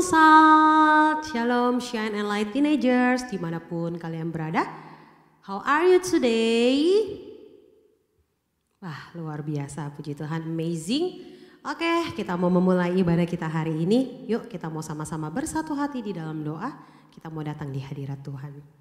Salt, Shalom, Shine and Light Teenagers, dimanapun kalian berada. How are you today? Wah, luar biasa, puji Tuhan, amazing. Oke, kita mau memulai ibadah kita hari ini. Yuk kita mau sama-sama bersatu hati di dalam doa. Kita mau datang di hadirat Tuhan.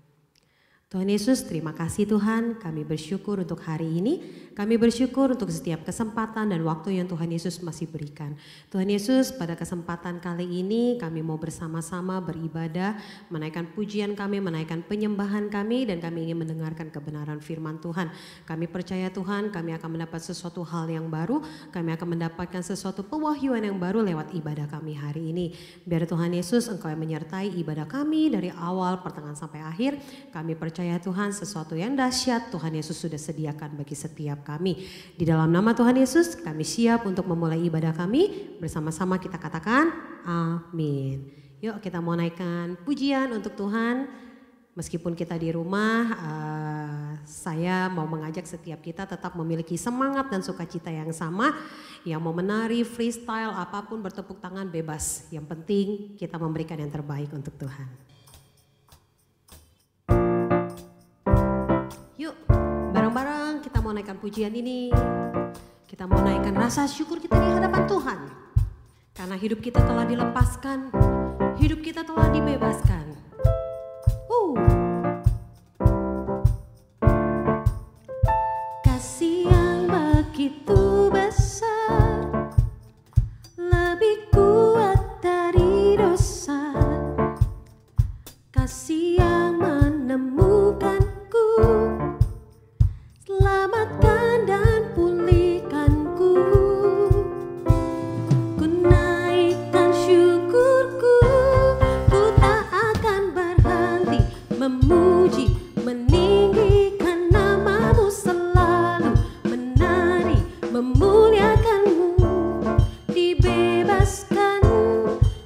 Tuhan Yesus, terima kasih Tuhan, kami bersyukur untuk hari ini, kami bersyukur untuk setiap kesempatan dan waktu yang Tuhan Yesus masih berikan. Tuhan Yesus, pada kesempatan kali ini kami mau bersama-sama beribadah, menaikkan pujian kami, menaikkan penyembahan kami, dan kami ingin mendengarkan kebenaran firman Tuhan. Kami percaya Tuhan, kami akan mendapat sesuatu hal yang baru, kami akan mendapatkan sesuatu pewahyuan yang baru lewat ibadah kami hari ini. Biar Tuhan Yesus, Engkau yang menyertai ibadah kami dari awal, pertengahan sampai akhir. Kami percaya Tuhan, sesuatu yang dahsyat Tuhan Yesus sudah sediakan bagi setiap kami. Di dalam nama Tuhan Yesus kami siap untuk memulai ibadah kami. Bersama-sama kita katakan amin. Yuk kita mau naikkan pujian untuk Tuhan. Meskipun kita di rumah, saya mau mengajak setiap kita tetap memiliki semangat dan sukacita yang sama. Yang mau menari, freestyle, apapun, bertepuk tangan bebas. Yang penting kita memberikan yang terbaik untuk Tuhan. Yuk, bareng-bareng kita mau naikkan pujian ini. Kita mau naikkan rasa syukur kita di hadapan Tuhan. Karena hidup kita telah dilepaskan, hidup kita telah dibebaskan. Kasih yang begitu besar, lebih kuat dari dosa. Kasih yang menemukanku, selamatkan dan pulihkanku. Ku naikkan syukurku, ku tak akan berhenti memuji, meninggikan namamu selalu, menari, memuliakanmu. Dibebaskan,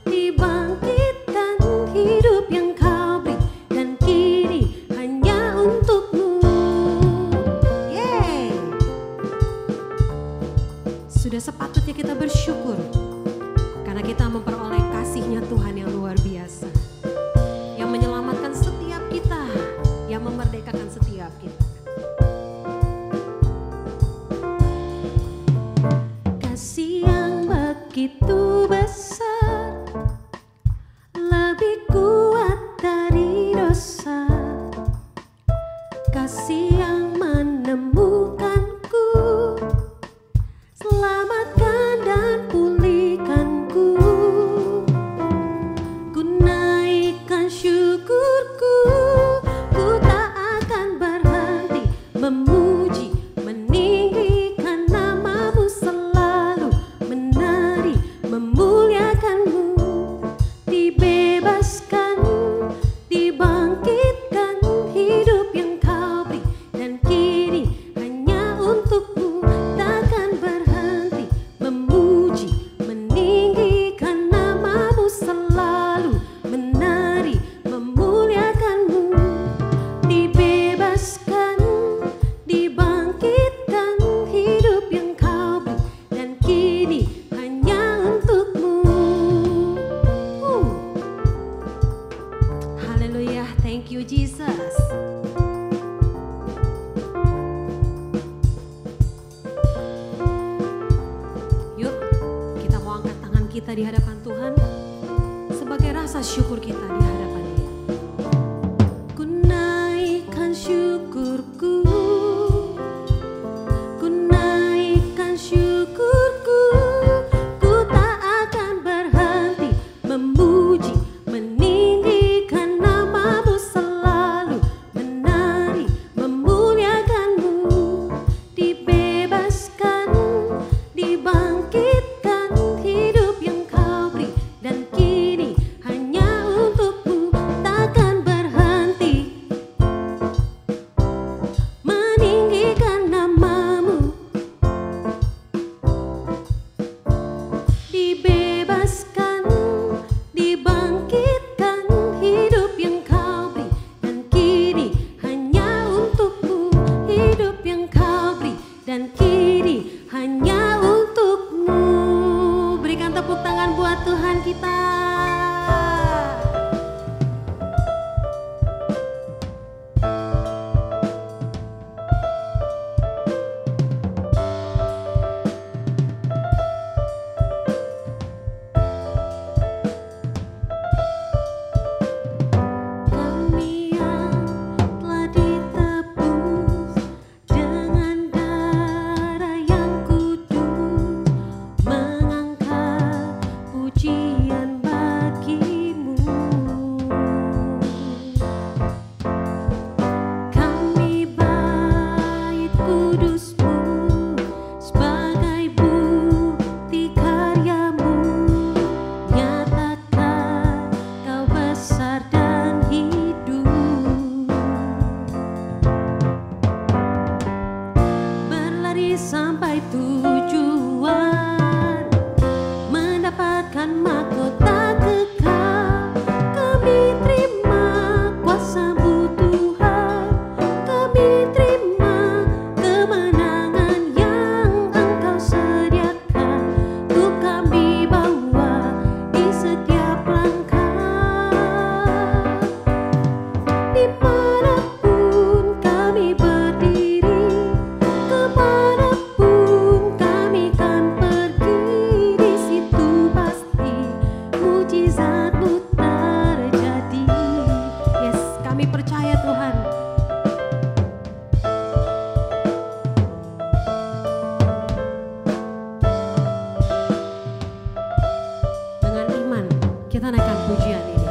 dibangkitkan, hidup yang kau beri, dan kini hanya untukmu. Yeay. Sudah sepatutnya kita bersyukur karena kita memperoleh kasih-Nya Tuhan yang luar biasa, yang menyelamatkan setiap kita, yang memerdekakan setiap kita. Kasih yang begitu besar, lebih kuat dari dosa. Kasih yang menemukanku, selamatkan dan pulihkanku. Ku naikkan syukurku, ku tak akan berhenti memuji, meninggikan namamu selalu, menari, memuliakanmu. Dibebaskan, dibangkitkan, hidup yang kau beri, dan kini hanya untukmu. Takkan berhenti memuji, meninggikan namamu selalu, menari, memuliakanmu. Dibebaskan, dibangkitkan, hidup yang kau beri, dan kini hanya untukmu. Haleluya, thank you Jesus. Yuk kita mau angkat tangan kita di hadapan Tuhan sebagai rasa syukur kita di hadapan Dia. Ku naikkan syukurku, ku naikkan syukurku, ku tak akan berhenti memuji, meninggikan namamu selalu, menari, memuliakanmu. Dibebaskan, dibangkitkan, hidup yang kau beri, dan kini hanya untukmu. kita naikkan pujian ini.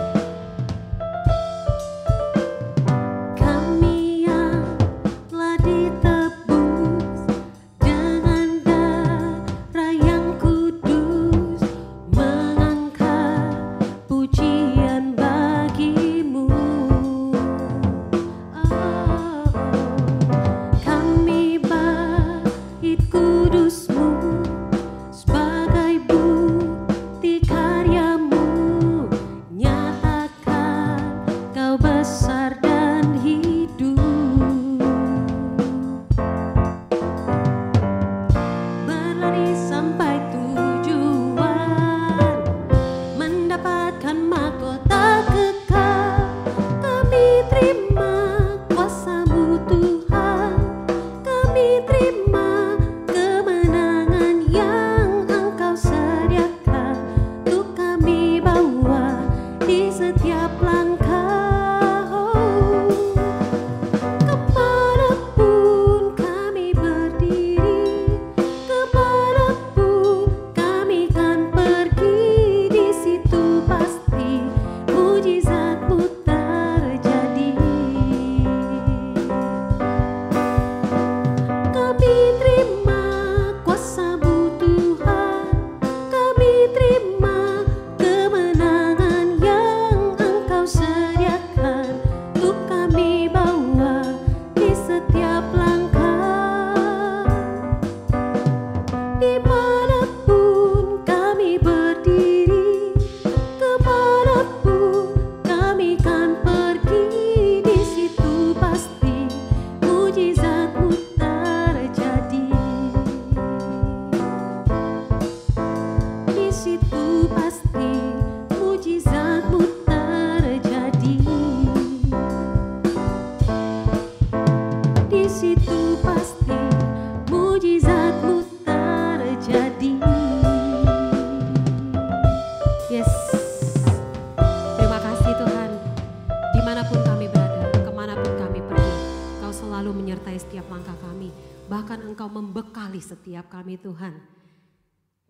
Setiap kami Tuhan,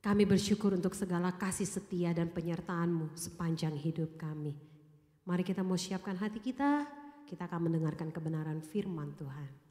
kami bersyukur untuk segala kasih setia dan penyertaan-Mu sepanjang hidup kami. Mari kita mau siapkan hati kita akan mendengarkan kebenaran firman Tuhan.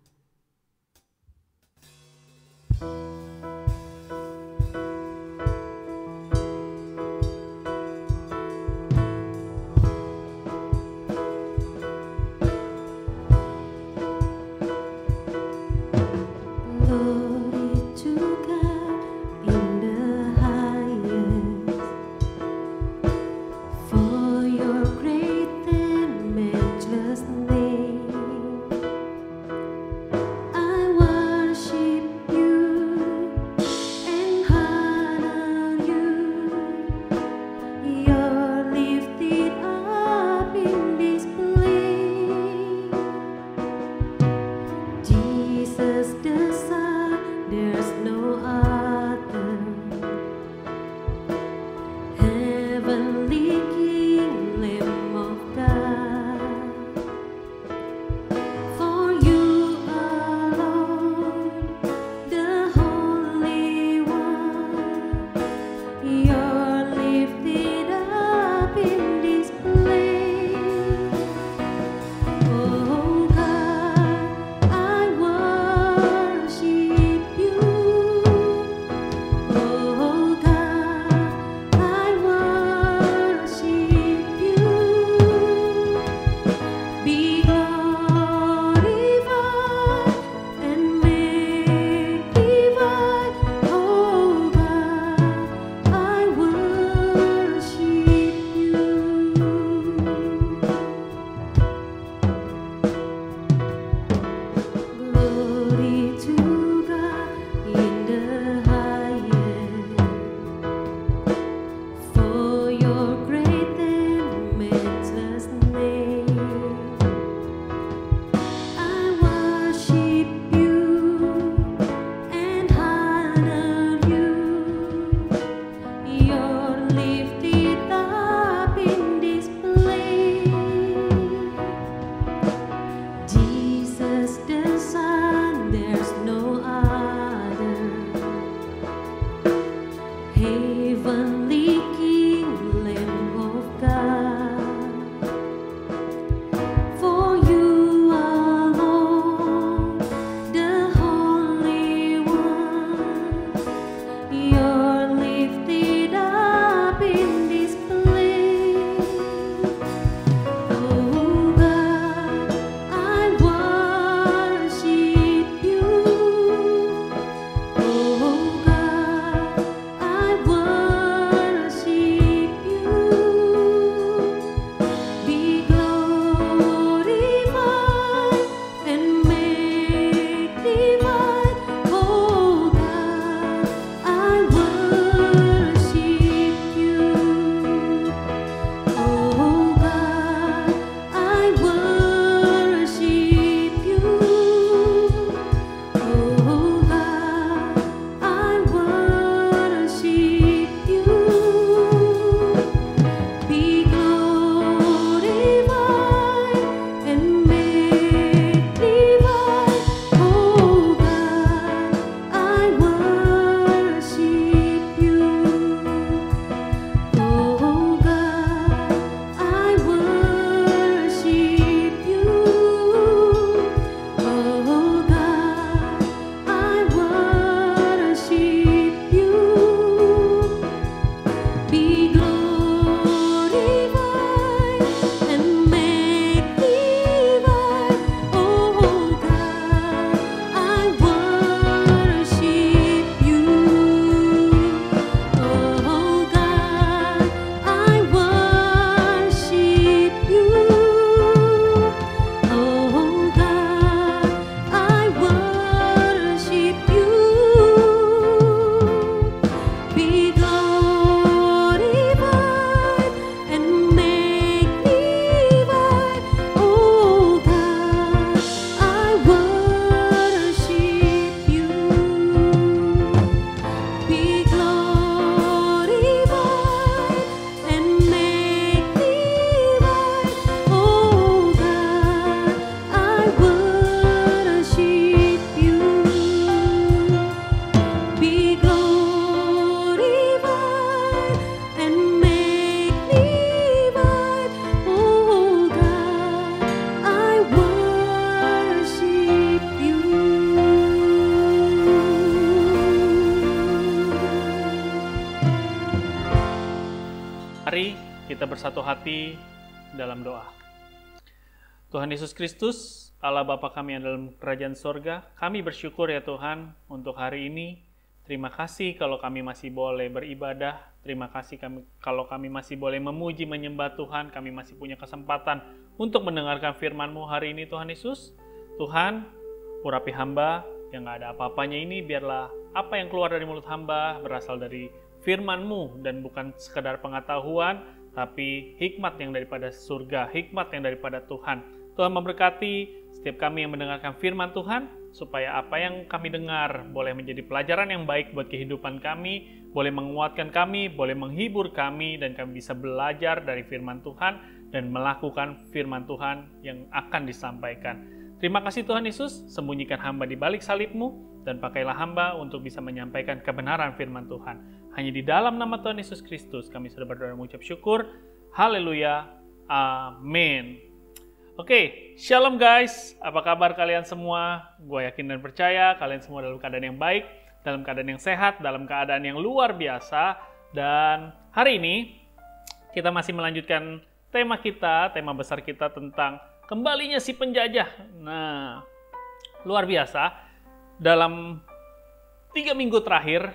Mari kita bersatu hati dalam doa. Tuhan Yesus Kristus, Allah Bapa kami yang dalam kerajaan sorga, kami bersyukur ya Tuhan untuk hari ini. Terima kasih kalau kami masih boleh beribadah. Terima kasih kalau kami masih boleh memuji, menyembah Tuhan. Kami masih punya kesempatan untuk mendengarkan firman-Mu hari ini Tuhan Yesus. Tuhan, urapi hamba yang gak ada apa-apanya ini, biarlah apa yang keluar dari mulut hamba berasal dari firman-Mu dan bukan sekadar pengetahuan, tapi hikmat yang daripada surga, hikmat yang daripada Tuhan. Tuhan memberkati setiap kami yang mendengarkan firman Tuhan, supaya apa yang kami dengar boleh menjadi pelajaran yang baik buat kehidupan kami, boleh menguatkan kami, boleh menghibur kami, dan kami bisa belajar dari firman Tuhan dan melakukan firman Tuhan yang akan disampaikan. Terima kasih Tuhan Yesus, sembunyikan hamba di balik salib-Mu, dan pakailah hamba untuk bisa menyampaikan kebenaran firman Tuhan. Hanya di dalam nama Tuhan Yesus Kristus kami sudah berdoa dan mengucap syukur. Haleluya. Amin. Oke, shalom guys. Apa kabar kalian semua? Gue yakin dan percaya kalian semua dalam keadaan yang baik, dalam keadaan yang sehat, dalam keadaan yang luar biasa. Dan hari ini kita masih melanjutkan tema kita, tema besar kita tentang kembalinya si penjajah. Nah, luar biasa. Dalam 3 minggu terakhir,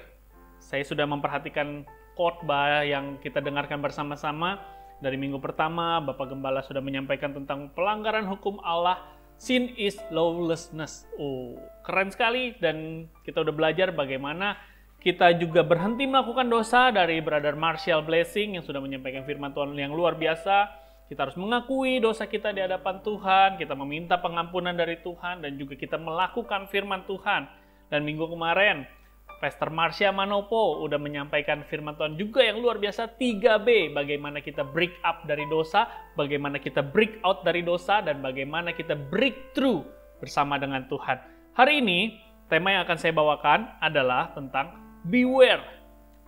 saya sudah memperhatikan khotbah yang kita dengarkan bersama-sama. Dari minggu pertama, Bapak Gembala sudah menyampaikan tentang pelanggaran hukum Allah. Sin is lawlessness. Oh, keren sekali. Dan kita udah belajar bagaimana kita juga berhenti melakukan dosa dari Brother Marshall Blessing yang sudah menyampaikan firman Tuhan yang luar biasa. Kita harus mengakui dosa kita di hadapan Tuhan. Kita meminta pengampunan dari Tuhan. Dan juga kita melakukan firman Tuhan. Dan minggu kemarin, Pastor Marsha Manopo udah menyampaikan firman Tuhan juga yang luar biasa 3B. Bagaimana kita break up dari dosa, bagaimana kita break out dari dosa, dan bagaimana kita breakthrough bersama dengan Tuhan. Hari ini, tema yang akan saya bawakan adalah tentang beware,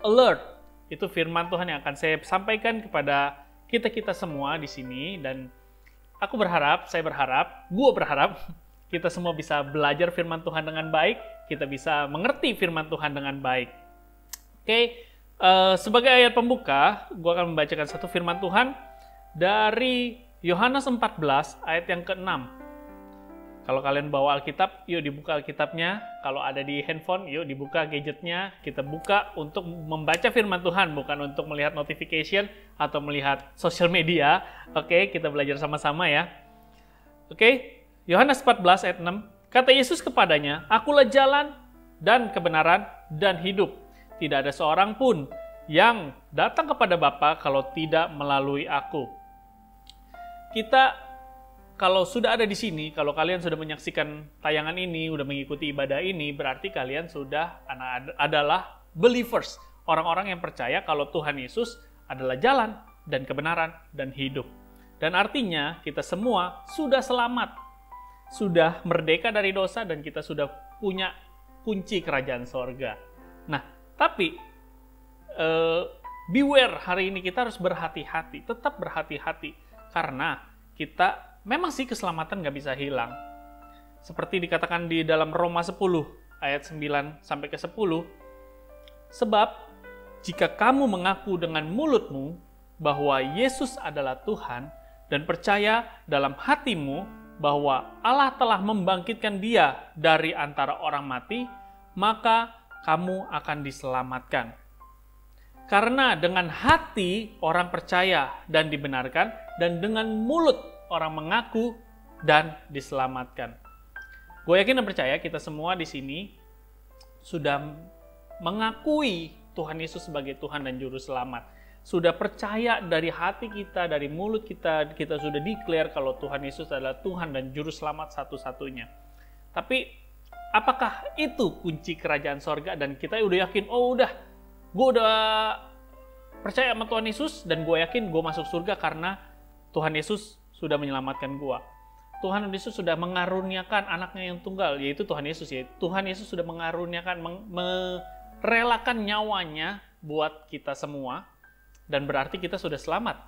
alert. Itu firman Tuhan yang akan saya sampaikan kepada kita-kita semua di sini. Dan gue berharap, kita semua bisa belajar firman Tuhan dengan baik. Kita bisa mengerti firman Tuhan dengan baik. Oke, sebagai ayat pembuka, gue akan membacakan satu firman Tuhan dari Yohanes 14 ayat yang ke-6. Kalau kalian bawa Alkitab, yuk dibuka Alkitabnya. Kalau ada di handphone, yuk dibuka gadgetnya. Kita buka untuk membaca firman Tuhan, bukan untuk melihat notification atau melihat sosial media. Oke, kita belajar sama-sama ya. Oke, Yohanes 14 ayat 6. Kata Yesus kepadanya, "Akulah jalan dan kebenaran dan hidup. Tidak ada seorang pun yang datang kepada Bapa kalau tidak melalui aku." Kita, kalau sudah ada di sini, kalau kalian sudah menyaksikan tayangan ini, sudah mengikuti ibadah ini, berarti kalian sudah adalah believers. Orang-orang yang percaya kalau Tuhan Yesus adalah jalan dan kebenaran dan hidup. Dan artinya kita semua sudah selamat. Sudah merdeka dari dosa dan kita sudah punya kunci kerajaan sorga. Nah, tapi beware, hari ini kita harus berhati-hati, tetap berhati-hati. Karena kita, memang sih keselamatan nggak bisa hilang. Seperti dikatakan di dalam Roma 10 ayat 9 sampai ke 10. Sebab, jika kamu mengaku dengan mulutmu bahwa Yesus adalah Tuhan dan percaya dalam hatimu bahwa Allah telah membangkitkan Dia dari antara orang mati, maka kamu akan diselamatkan. Karena dengan hati orang percaya dan dibenarkan, dan dengan mulut orang mengaku dan diselamatkan. Gue yakin dan percaya kita semua di sini sudah mengakui Tuhan Yesus sebagai Tuhan dan Juru Selamat. Sudah percaya dari hati kita, dari mulut kita, kita sudah declare kalau Tuhan Yesus adalah Tuhan dan Juru Selamat satu-satunya. Tapi, apakah itu kunci kerajaan sorga? Dan kita udah yakin, gue udah percaya sama Tuhan Yesus, dan gue yakin gue masuk surga karena Tuhan Yesus sudah menyelamatkan gue. Tuhan Yesus sudah mengaruniakan anaknya yang tunggal, yaitu Tuhan Yesus. Ya. Tuhan Yesus sudah mengaruniakan, merelakan nyawanya buat kita semua. Dan berarti kita sudah selamat.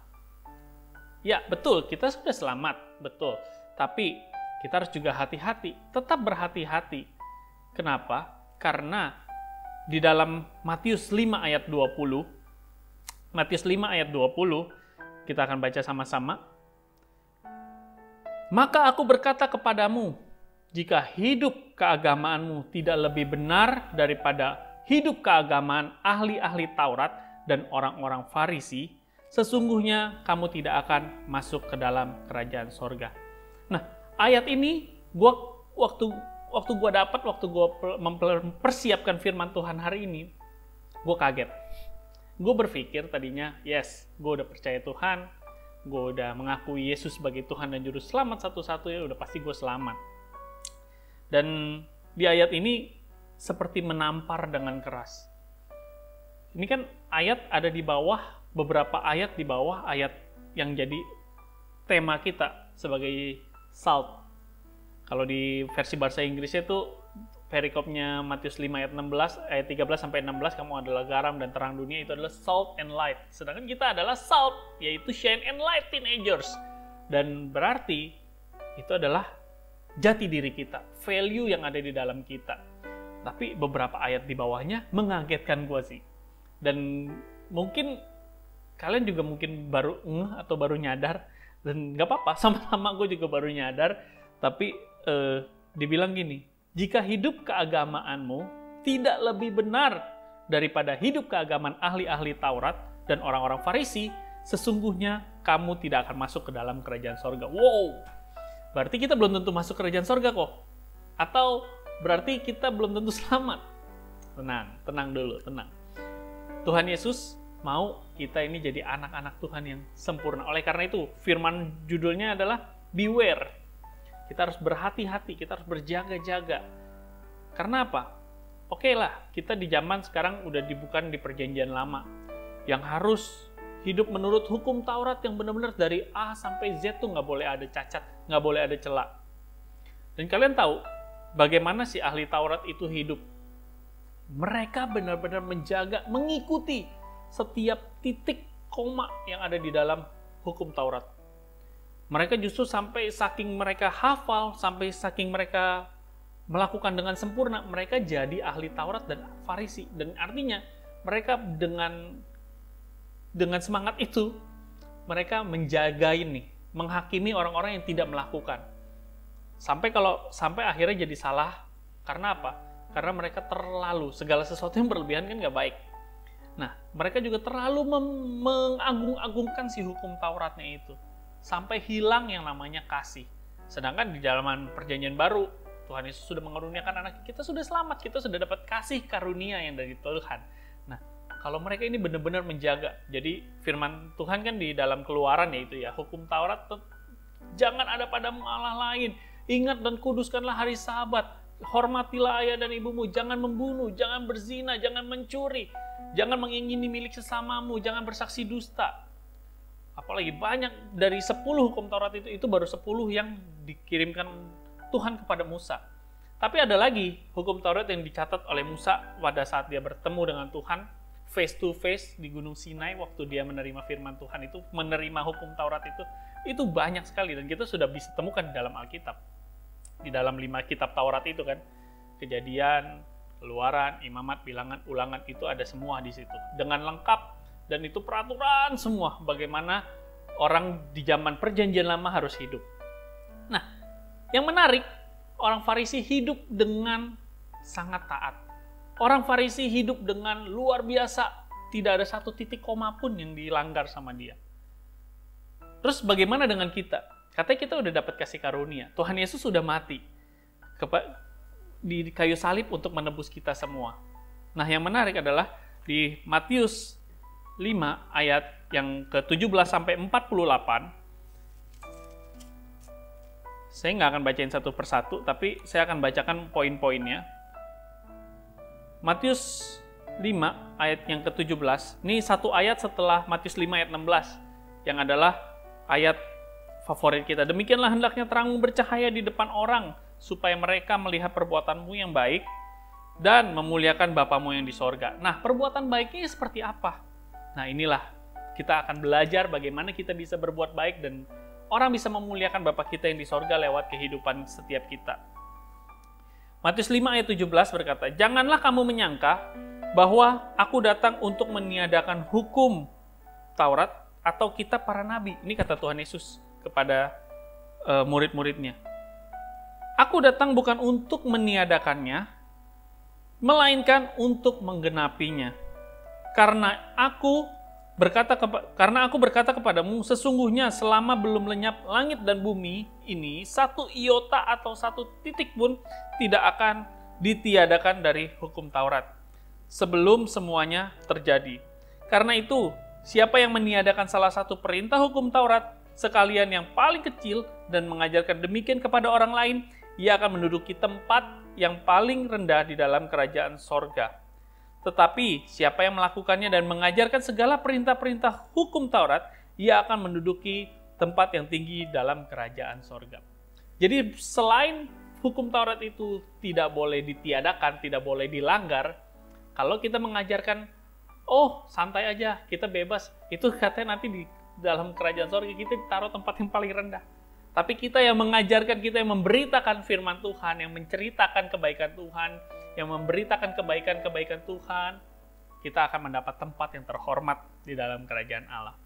Ya, betul, kita sudah selamat, betul. Tapi kita harus juga hati-hati, tetap berhati-hati. Kenapa? Karena di dalam Matius 5 ayat 20, Matius 5 ayat 20, kita akan baca sama-sama. Maka aku berkata kepadamu, jika hidup keagamaanmu tidak lebih benar daripada hidup keagamaan ahli-ahli Taurat dan orang-orang Farisi, sesungguhnya kamu tidak akan masuk ke dalam kerajaan sorga. Nah, ayat ini waktu gue mempersiapkan firman Tuhan hari ini, gue kaget. Gue berpikir tadinya, yes, gue udah percaya Tuhan, gue udah mengakui Yesus sebagai Tuhan dan Juru Selamat satu-satunya, udah pasti gue selamat. Dan di ayat ini seperti menampar dengan keras. Ini kan ayat ada di bawah, beberapa ayat di bawah ayat yang jadi tema kita sebagai salt. Kalau di versi bahasa Inggrisnya itu perikopnya Matius 5 ayat 16, ayat 13 sampai 16, kamu adalah garam dan terang dunia, itu adalah salt and light. Sedangkan kita adalah salt, yaitu shine and light teenagers. Dan berarti itu adalah jati diri kita, value yang ada di dalam kita. Tapi beberapa ayat di bawahnya mengagetkan gue sih. Dan mungkin kalian juga mungkin baru atau baru nyadar, dan gak apa-apa, sama-sama gue juga baru nyadar. Tapi dibilang gini, jika hidup keagamaanmu tidak lebih benar daripada hidup keagamaan ahli-ahli Taurat dan orang-orang Farisi, sesungguhnya kamu tidak akan masuk ke dalam kerajaan sorga. Wow, berarti kita belum tentu masuk kerajaan sorga kok. Atau berarti kita belum tentu selamat. Tenang dulu, tenang. Tuhan Yesus mau kita ini jadi anak-anak Tuhan yang sempurna. Oleh karena itu, firman judulnya adalah Beware. Kita harus berhati-hati, kita harus berjaga-jaga. Karena apa? Oke lah, kita di zaman sekarang udah bukan di perjanjian lama. Yang harus hidup menurut hukum Taurat yang benar-benar dari A sampai Z tuh nggak boleh ada cacat, nggak boleh ada celah. Dan kalian tahu bagaimana si ahli Taurat itu hidup? Mereka benar-benar menjaga, mengikuti setiap titik koma yang ada di dalam hukum Taurat. Mereka justru sampai saking mereka hafal, sampai saking mereka melakukan dengan sempurna, mereka jadi ahli Taurat dan Farisi. Dan artinya mereka dengan semangat itu, mereka menjagain nih, menghakimi orang-orang yang tidak melakukan. Sampai akhirnya jadi salah. Karena apa? Karena mereka terlalu, segala sesuatu yang berlebihan kan nggak baik. Nah, mereka juga terlalu mengagung-agungkan si hukum Tauratnya itu. Sampai hilang yang namanya kasih. Sedangkan di zaman perjanjian baru, Tuhan Yesus sudah mengaruniakan anak kita, sudah selamat, kita sudah dapat kasih karunia yang dari Tuhan. Nah, kalau mereka ini benar-benar menjaga, jadi firman Tuhan kan di dalam Keluaran yaitu ya, hukum Taurat, jangan ada padamu Allah lain, ingat dan kuduskanlah hari Sabat, hormatilah ayah dan ibumu, jangan membunuh, jangan berzina, jangan mencuri, jangan mengingini milik sesamamu, jangan bersaksi dusta. Apalagi banyak dari 10 hukum Taurat itu baru 10 yang dikirimkan Tuhan kepada Musa. Tapi ada lagi hukum Taurat yang dicatat oleh Musa pada saat dia bertemu dengan Tuhan face to face di Gunung Sinai waktu dia menerima firman Tuhan itu, menerima hukum Taurat itu banyak sekali dan kita sudah bisa temukan di dalam Alkitab. Di dalam 5 kitab Taurat itu kan, Kejadian, Keluaran, Imamat, Bilangan, Ulangan itu ada semua di situ dengan lengkap. Dan itu peraturan semua bagaimana orang di zaman perjanjian lama harus hidup. Nah, yang menarik, orang Farisi hidup dengan sangat taat. Orang Farisi hidup dengan luar biasa, tidak ada satu titik koma pun yang dilanggar sama dia. Terus bagaimana dengan kita? Katanya kita udah dapat kasih karunia. Tuhan Yesus sudah mati di kayu salib untuk menebus kita semua. Nah, yang menarik adalah di Matius 5 ayat yang ke-17 sampai 48. Saya nggak akan bacain satu persatu, tapi saya akan bacakan poin-poinnya. Matius 5 ayat yang ke-17. Ini satu ayat setelah Matius 5 ayat 16 yang adalah ayat favorit kita. Demikianlah hendaknya terangmu bercahaya di depan orang supaya mereka melihat perbuatanmu yang baik dan memuliakan Bapamu yang di sorga. Nah, perbuatan baiknya seperti apa? Nah, inilah kita akan belajar bagaimana kita bisa berbuat baik dan orang bisa memuliakan Bapa kita yang di sorga lewat kehidupan setiap kita. Matius 5 ayat 17 berkata, janganlah kamu menyangka bahwa aku datang untuk meniadakan hukum Taurat atau kita para nabi. Ini kata Tuhan Yesus kepada murid-muridnya. Aku datang bukan untuk meniadakannya, melainkan untuk menggenapinya. Karena aku berkata kepadamu, sesungguhnya selama belum lenyap langit dan bumi ini, satu iota atau satu titik pun tidak akan ditiadakan dari hukum Taurat, sebelum semuanya terjadi. Karena itu, siapa yang meniadakan salah satu perintah hukum Taurat, sekalian yang paling kecil, dan mengajarkan demikian kepada orang lain, ia akan menduduki tempat yang paling rendah di dalam kerajaan sorga. Tetapi siapa yang melakukannya dan mengajarkan segala perintah-perintah hukum Taurat, ia akan menduduki tempat yang tinggi dalam kerajaan sorga. Jadi selain hukum Taurat itu tidak boleh ditiadakan, tidak boleh dilanggar, kalau kita mengajarkan, oh santai aja, kita bebas, itu katanya nanti di dalam kerajaan sorga kita ditaruh tempat yang paling rendah. Tapi kita yang mengajarkan, kita yang memberitakan firman Tuhan, yang menceritakan kebaikan Tuhan, yang memberitakan kebaikan-kebaikan Tuhan, kita akan mendapat tempat yang terhormat di dalam kerajaan Allah.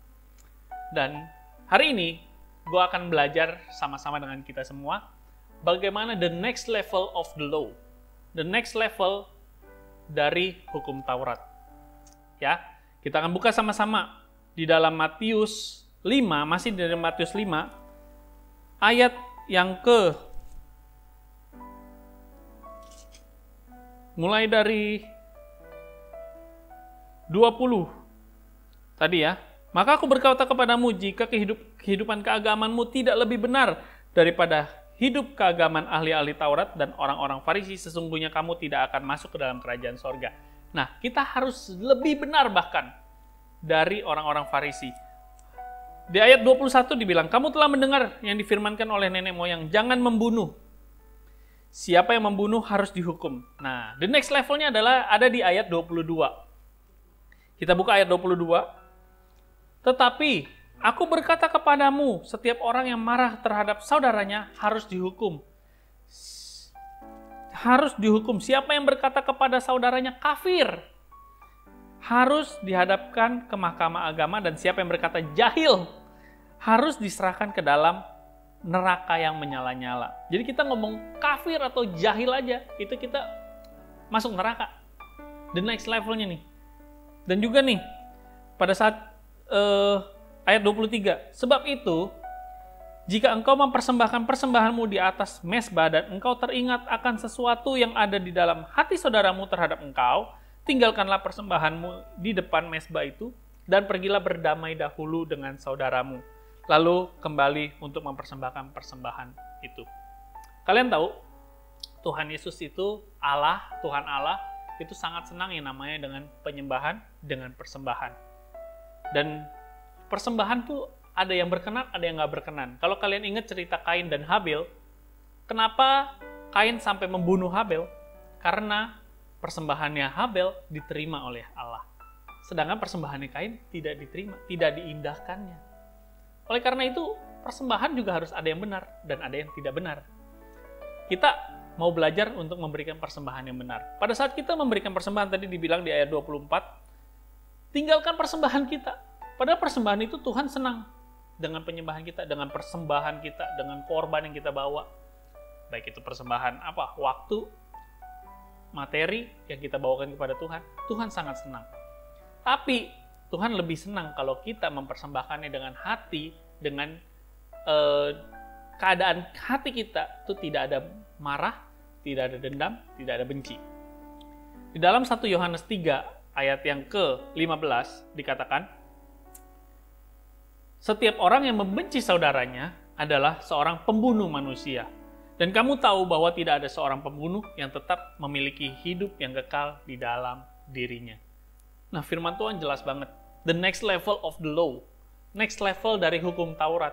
Dan hari ini, gue akan belajar sama-sama dengan kita semua, bagaimana the next level of the law, the next level dari hukum Taurat. Ya, kita akan buka sama-sama di dalam Matius 5, masih dari Matius 5, ayat yang mulai dari 20 tadi ya. Maka aku berkata kepadamu, jika kehidupan keagamanmu tidak lebih benar daripada hidup keagamaan ahli-ahli Taurat dan orang-orang Farisi, sesungguhnya kamu tidak akan masuk ke dalam kerajaan sorga. Nah, kita harus lebih benar bahkan dari orang-orang Farisi. Di ayat 21 dibilang, kamu telah mendengar yang difirmankan oleh nenek moyang, jangan membunuh. Siapa yang membunuh harus dihukum. Nah, the next levelnya adalah ada di ayat 22. Kita buka ayat 22. Tetapi, aku berkata kepadamu, setiap orang yang marah terhadap saudaranya harus dihukum. Harus dihukum. Siapa yang berkata kepada saudaranya kafir, harus dihadapkan ke mahkamah agama, dan siapa yang berkata jahil, harus diserahkan ke dalam neraka yang menyala-nyala. Jadi kita ngomong kafir atau jahil aja, itu kita masuk neraka. The next levelnya nih. Dan juga nih, pada saat ayat 23, sebab itu, jika engkau mempersembahkan persembahanmu di atas mezbah dan engkau teringat akan sesuatu yang ada di dalam hati saudaramu terhadap engkau, tinggalkanlah persembahanmu di depan mezbah itu dan pergilah berdamai dahulu dengan saudaramu. Lalu kembali untuk mempersembahkan persembahan itu. Kalian tahu, Tuhan Yesus itu Allah, Tuhan Allah, itu sangat senang yang namanya dengan penyembahan, dengan persembahan. Dan persembahan tuh ada yang berkenan, ada yang nggak berkenan. Kalau kalian ingat cerita Kain dan Habil, kenapa Kain sampai membunuh Habil? Karena persembahannya Habil diterima oleh Allah. Sedangkan persembahannya Kain tidak diterima, tidak diindahkannya. Oleh karena itu, persembahan juga harus ada yang benar dan ada yang tidak benar. Kita mau belajar untuk memberikan persembahan yang benar. Pada saat kita memberikan persembahan, tadi dibilang di ayat 24, tinggalkan persembahan kita. Padahal persembahan itu Tuhan senang dengan penyembahan kita, dengan persembahan kita, dengan korban yang kita bawa. Baik itu persembahan apa? Waktu, materi yang kita bawakan kepada Tuhan. Tuhan sangat senang. Tapi Tuhan lebih senang kalau kita mempersembahkannya dengan hati, dengan keadaan hati kita itu tidak ada marah, tidak ada dendam, tidak ada benci. Di dalam 1 Yohanes 3 ayat yang ke-15 dikatakan, setiap orang yang membenci saudaranya adalah seorang pembunuh manusia. Dan kamu tahu bahwa tidak ada seorang pembunuh yang tetap memiliki hidup yang kekal di dalam dirinya. Nah, firman Tuhan jelas banget. The next level of the law. Next level dari hukum Taurat.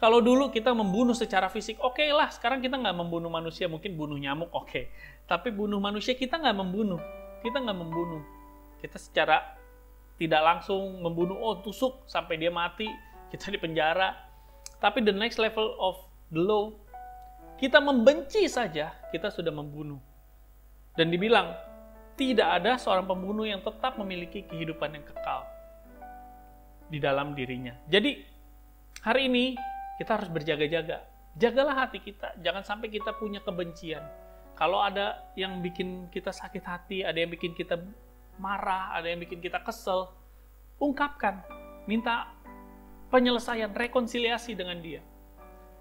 Kalau dulu kita membunuh secara fisik, oke lah, sekarang kita nggak membunuh manusia, mungkin bunuh nyamuk, oke. Tapi bunuh manusia kita nggak membunuh. Kita nggak membunuh. Kita secara tidak langsung membunuh, oh tusuk sampai dia mati, kita di penjara. Tapi the next level of the law, kita membenci saja, kita sudah membunuh. Dan dibilang, tidak ada seorang pembunuh yang tetap memiliki kehidupan yang kekal. di dalam dirinya. Jadi hari ini kita harus berjaga-jaga. Jagalah hati kita, jangan sampai kita punya kebencian. Kalau ada yang bikin kita sakit hati, ada yang bikin kita marah, ada yang bikin kita kesel, ungkapkan, minta penyelesaian, rekonsiliasi dengan dia.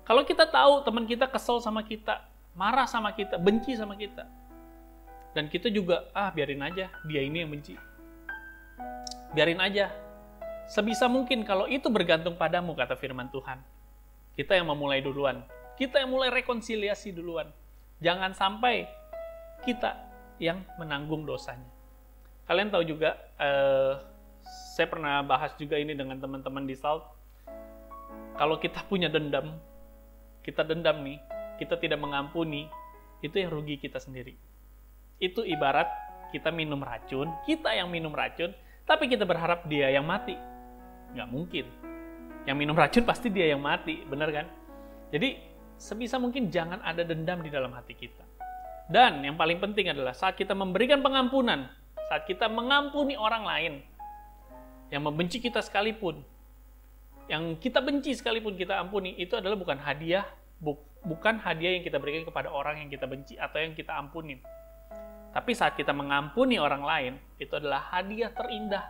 Kalau kita tahu teman kita kesel sama kita, marah sama kita, benci sama kita, dan kita juga, biarin aja, dia ini yang benci. Biarin aja. Sebisa mungkin kalau itu bergantung padamu, kata firman Tuhan. Kita yang memulai duluan. Kita yang mulai rekonsiliasi duluan. Jangan sampai kita yang menanggung dosanya. Kalian tahu juga, saya pernah bahas juga ini dengan teman-teman di SALT. Kalau kita punya dendam, kita dendam nih, kita tidak mengampuni, itu yang rugi kita sendiri. Itu ibarat kita minum racun, kita yang minum racun, tapi kita berharap dia yang mati. Nggak mungkin. Yang minum racun pasti dia yang mati, benar kan? Jadi, sebisa mungkin jangan ada dendam di dalam hati kita. Dan yang paling penting adalah saat kita memberikan pengampunan, saat kita mengampuni orang lain, yang membenci kita sekalipun, yang kita benci sekalipun kita ampuni, itu adalah bukan hadiah, bukan hadiah yang kita berikan kepada orang yang kita benci atau yang kita ampunin. Tapi saat kita mengampuni orang lain, itu adalah hadiah terindah,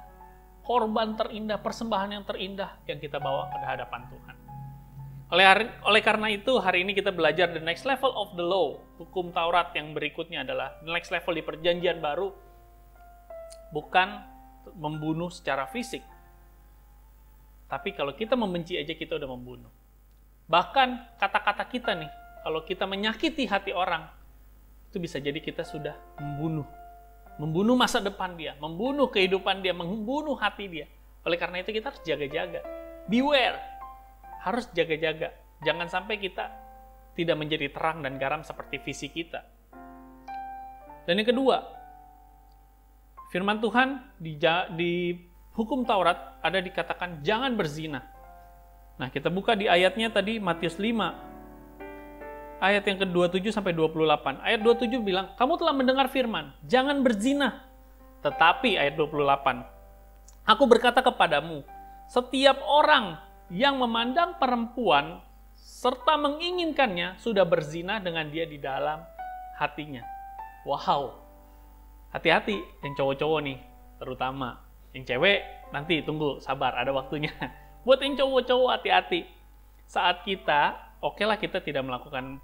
korban terindah, persembahan yang terindah yang kita bawa pada hadapan Tuhan. Oleh karena itu, hari ini kita belajar the next level of the law. Hukum Taurat yang berikutnya adalah the next level di perjanjian baru. Bukan membunuh secara fisik. Tapi kalau kita membenci aja kita udah membunuh. Bahkan kata-kata kita nih, kalau kita menyakiti hati orang, itu bisa jadi kita sudah membunuh. Membunuh masa depan dia, membunuh kehidupan dia, membunuh hati dia. Oleh karena itu kita harus jaga-jaga. Beware, harus jaga-jaga. Jangan sampai kita tidak menjadi terang dan garam seperti visi kita. Dan yang kedua, firman Tuhan di hukum Taurat ada dikatakan jangan berzina. Nah, kita buka di ayatnya tadi Matius 5. Ayat yang ke-27 sampai 28. Ayat 27 bilang, kamu telah mendengar firman, jangan berzina. Tetapi ayat 28, aku berkata kepadamu, setiap orang yang memandang perempuan serta menginginkannya sudah berzina dengan dia di dalam hatinya. Wow. Hati-hati yang cowok-cowok nih, terutama. Yang cewek nanti tunggu, sabar, ada waktunya. Buat yang cowok-cowok hati-hati. Saat kita, oke lah kita tidak melakukan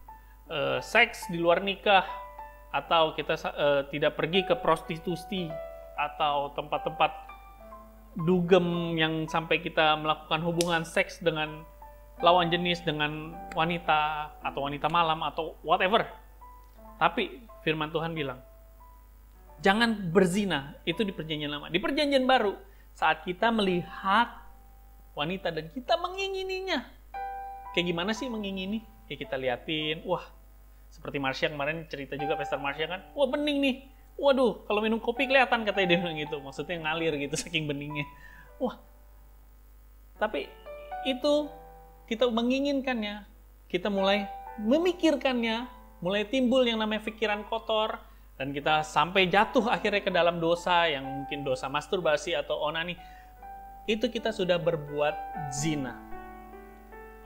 seks di luar nikah, atau kita tidak pergi ke prostitusi atau tempat-tempat dugem yang sampai kita melakukan hubungan seks dengan lawan jenis, dengan wanita atau wanita malam atau whatever. Tapi firman Tuhan bilang jangan berzina. Itu di perjanjian lama. Di perjanjian baru, saat kita melihat wanita dan kita mengingininya, kayak gimana sih mengingini? Ya kita liatin, wah, seperti Marsha kemarin cerita juga, Pastor Marsha kan, wah bening nih, waduh, kalau minum kopi kelihatan, katanya dia bilang gitu, maksudnya ngalir gitu, saking beningnya. Wah, tapi itu kita menginginkannya, kita mulai memikirkannya, mulai timbul yang namanya pikiran kotor, dan kita sampai jatuh akhirnya ke dalam dosa, yang mungkin dosa masturbasi atau onani, itu kita sudah berbuat zina.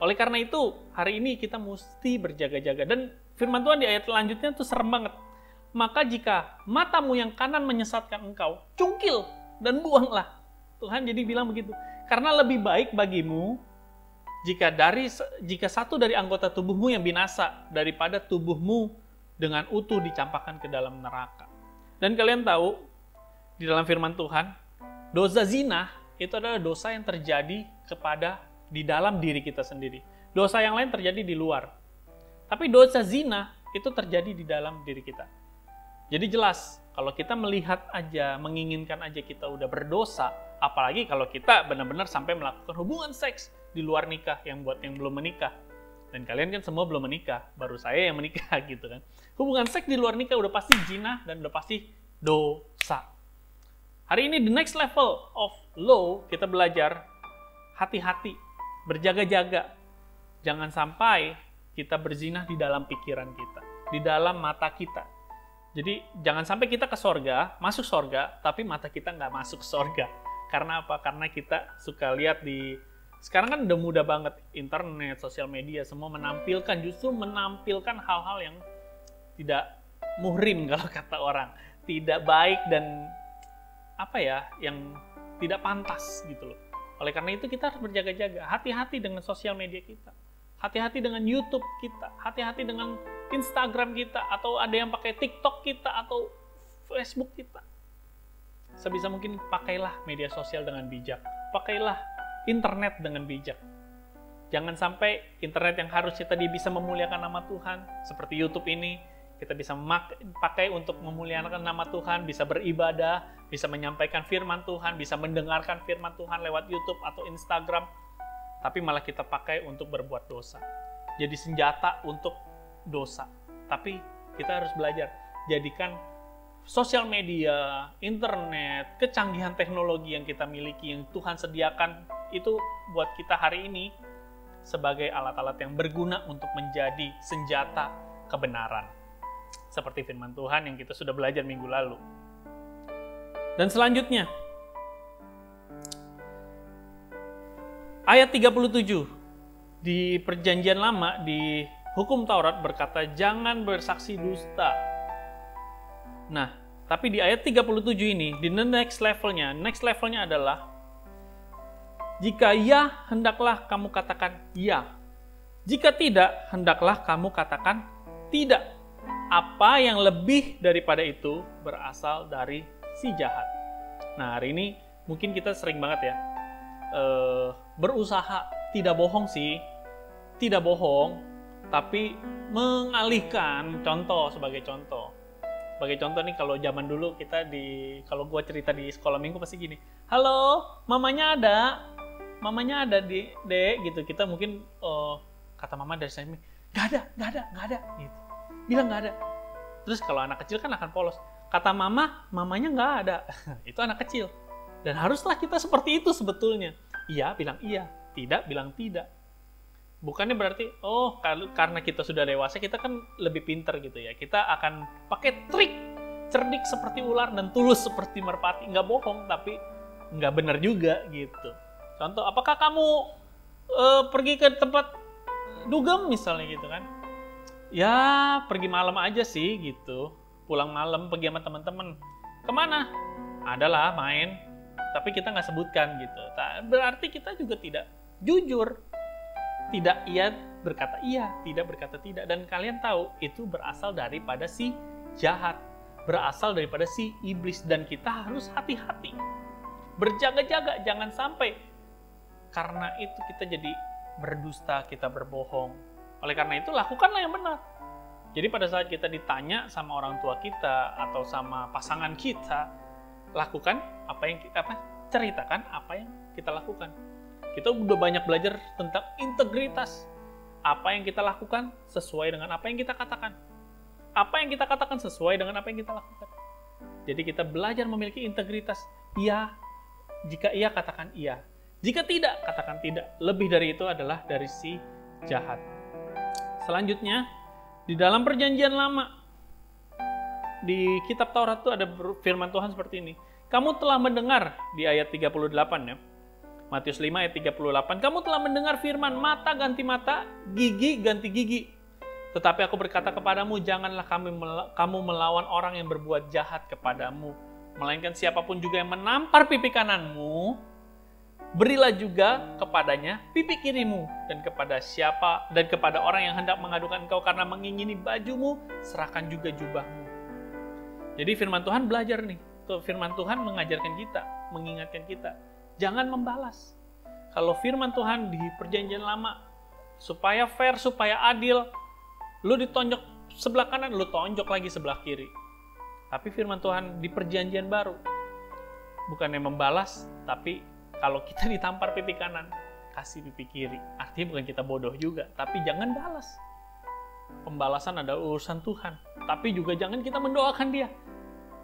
Oleh karena itu, hari ini kita mesti berjaga-jaga. Dan firman Tuhan di ayat selanjutnya itu serem banget. Maka jika matamu yang kanan menyesatkan engkau, cungkil dan buanglah. Tuhan jadi bilang begitu. Karena lebih baik bagimu jika satu dari anggota tubuhmu yang binasa daripada tubuhmu dengan utuh dicampakkan ke dalam neraka. Dan kalian tahu, di dalam firman Tuhan, dosa zina itu adalah dosa yang terjadi di dalam diri kita sendiri. Dosa yang lain terjadi di luar. Tapi dosa zina itu terjadi di dalam diri kita. Jadi jelas, kalau kita melihat aja, menginginkan aja kita udah berdosa, apalagi kalau kita benar-benar sampai melakukan hubungan seks di luar nikah, yang buat yang belum menikah. Dan kalian kan semua belum menikah, baru saya yang menikah gitu kan. Hubungan seks di luar nikah udah pasti zina dan udah pasti dosa. Hari ini the next level of law, kita belajar hati-hati, berjaga-jaga. Jangan sampai kita berzina di dalam pikiran kita, di dalam mata kita. Jadi jangan sampai kita ke sorga, masuk sorga, tapi mata kita nggak masuk sorga. Karena apa? Karena kita suka lihat sekarang kan udah mudah banget, internet, sosial media, semua justru menampilkan hal-hal yang tidak muhrim kalau kata orang. Tidak baik dan yang tidak pantas gitu loh. Oleh karena itu kita harus berjaga-jaga. Hati-hati dengan sosial media kita. Hati-hati dengan YouTube kita. Hati-hati dengan Instagram kita. Atau ada yang pakai TikTok kita atau Facebook kita. Sebisa mungkin pakailah media sosial dengan bijak. Pakailah internet dengan bijak. Jangan sampai internet yang harusnya tadi bisa memuliakan nama Tuhan, seperti YouTube ini, kita bisa pakai untuk memuliakan nama Tuhan, bisa beribadah, bisa menyampaikan firman Tuhan, bisa mendengarkan firman Tuhan lewat YouTube atau Instagram, tapi malah kita pakai untuk berbuat dosa. Jadi senjata untuk dosa. Tapi kita harus belajar, jadikan sosial media, internet, kecanggihan teknologi yang kita miliki, yang Tuhan sediakan, itu buat kita hari ini sebagai alat-alat yang berguna untuk menjadi senjata kebenaran. Seperti firman Tuhan yang kita sudah belajar minggu lalu. Dan selanjutnya, ayat 37 di Perjanjian Lama, di Hukum Taurat berkata, jangan bersaksi dusta. Nah, tapi di ayat 37 ini, di next levelnya adalah, jika ya, hendaklah kamu katakan ya. Jika tidak, hendaklah kamu katakan tidak. Apa yang lebih daripada itu berasal dari si jahat. Nah, hari ini mungkin kita sering banget ya, berusaha tidak bohong sih, tidak bohong, tapi mengalihkan sebagai contoh. Sebagai contoh nih, kalau zaman dulu kalau gue cerita di sekolah minggu pasti gini, halo, mamanya ada dek, gitu. Kita mungkin kata mama dari saya, nggak ada, gitu. Bilang nggak ada. Terus kalau anak kecil kan akan polos, kata mamanya nggak ada. Itu anak kecil. Dan haruslah kita seperti itu sebetulnya. Iya, bilang iya. Tidak, bilang tidak. Bukannya berarti, karena kita sudah dewasa, kita kan lebih pintar gitu ya. Kita akan pakai trik cerdik seperti ular dan tulus seperti merpati. Nggak bohong, tapi nggak benar juga gitu. Contoh, apakah kamu pergi ke tempat dugem misalnya gitu kan? Ya, pergi malam aja sih gitu. Pulang malam, pergi sama teman-teman. Kemana? Adalah main. Tapi kita nggak sebutkan gitu. Berarti kita juga tidak jujur. Tidak iya berkata iya, tidak berkata tidak. Dan kalian tahu, itu berasal daripada si jahat. Berasal daripada si iblis. Dan kita harus hati-hati. Berjaga-jaga, jangan sampai karena itu kita jadi berdusta, kita berbohong. Oleh karena itu, lakukanlah yang benar. Jadi pada saat kita ditanya sama orang tua kita atau sama pasangan kita, ceritakan apa yang kita lakukan. Kita udah banyak belajar tentang integritas. Apa yang kita lakukan sesuai dengan apa yang kita katakan. Apa yang kita katakan sesuai dengan apa yang kita lakukan. Jadi kita belajar memiliki integritas. Iya, jika iya katakan iya. Jika tidak, katakan tidak. Lebih dari itu adalah dari si jahat. Selanjutnya, di dalam Perjanjian Lama, di kitab Taurat itu ada firman Tuhan seperti ini. Kamu telah mendengar, di ayat 38 ya, Matius 5 ayat 38, kamu telah mendengar firman, mata ganti mata, gigi ganti gigi. Tetapi aku berkata kepadamu, janganlah kamu melawan orang yang berbuat jahat kepadamu. Melainkan siapapun juga yang menampar pipi kananmu, berilah juga kepadanya pipi kirimu. Dan kepada orang yang hendak mengadukan engkau karena mengingini bajumu, serahkan juga jubahmu. Jadi firman Tuhan belajar nih. Firman Tuhan mengajarkan kita, mengingatkan kita. Jangan membalas. Kalau firman Tuhan di Perjanjian Lama, supaya fair, supaya adil, lu ditonjok sebelah kanan, lu tonjok lagi sebelah kiri. Tapi firman Tuhan di Perjanjian Baru, bukannya membalas, tapi kalau kita ditampar pipi kanan, kasih pipi kiri. Artinya bukan kita bodoh juga, tapi jangan balas. Pembalasan adalah urusan Tuhan. Tapi juga jangan kita mendoakan dia.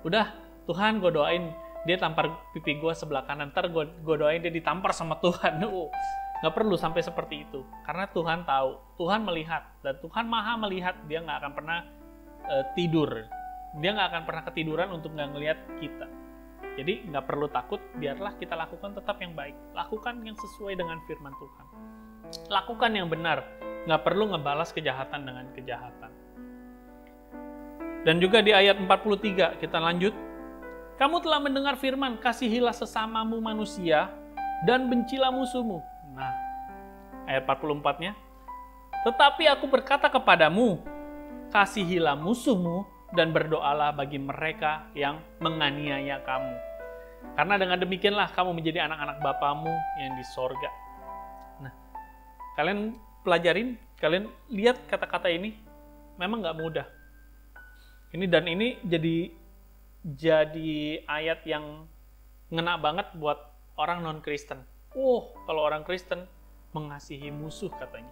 Udah, Tuhan gue doain, dia tampar pipi gue sebelah kanan, ntar gue doain dia ditampar sama Tuhan. Nggak perlu sampai seperti itu. Karena Tuhan tahu, Tuhan melihat, dan Tuhan maha melihat, dia nggak akan pernah tidur. Dia nggak akan pernah ketiduran untuk nggak ngelihat kita. Jadi nggak perlu takut, biarlah kita lakukan tetap yang baik. Lakukan yang sesuai dengan firman Tuhan. Lakukan yang benar, nggak perlu ngebalas kejahatan dengan kejahatan. Dan juga di ayat 43, kita lanjut. Kamu telah mendengar firman, kasihilah sesamamu manusia, dan bencilah musuhmu. Nah, ayat 44-nya. Tetapi aku berkata kepadamu, kasihilah musuhmu, dan berdoalah bagi mereka yang menganiaya kamu. Karena dengan demikianlah kamu menjadi anak-anak Bapamu yang di sorga. Nah, kalian pelajarin, kalian lihat kata-kata ini, memang nggak mudah. Ini jadi ayat yang ngena banget buat orang non-Kristen. Kalau orang Kristen mengasihi musuh katanya.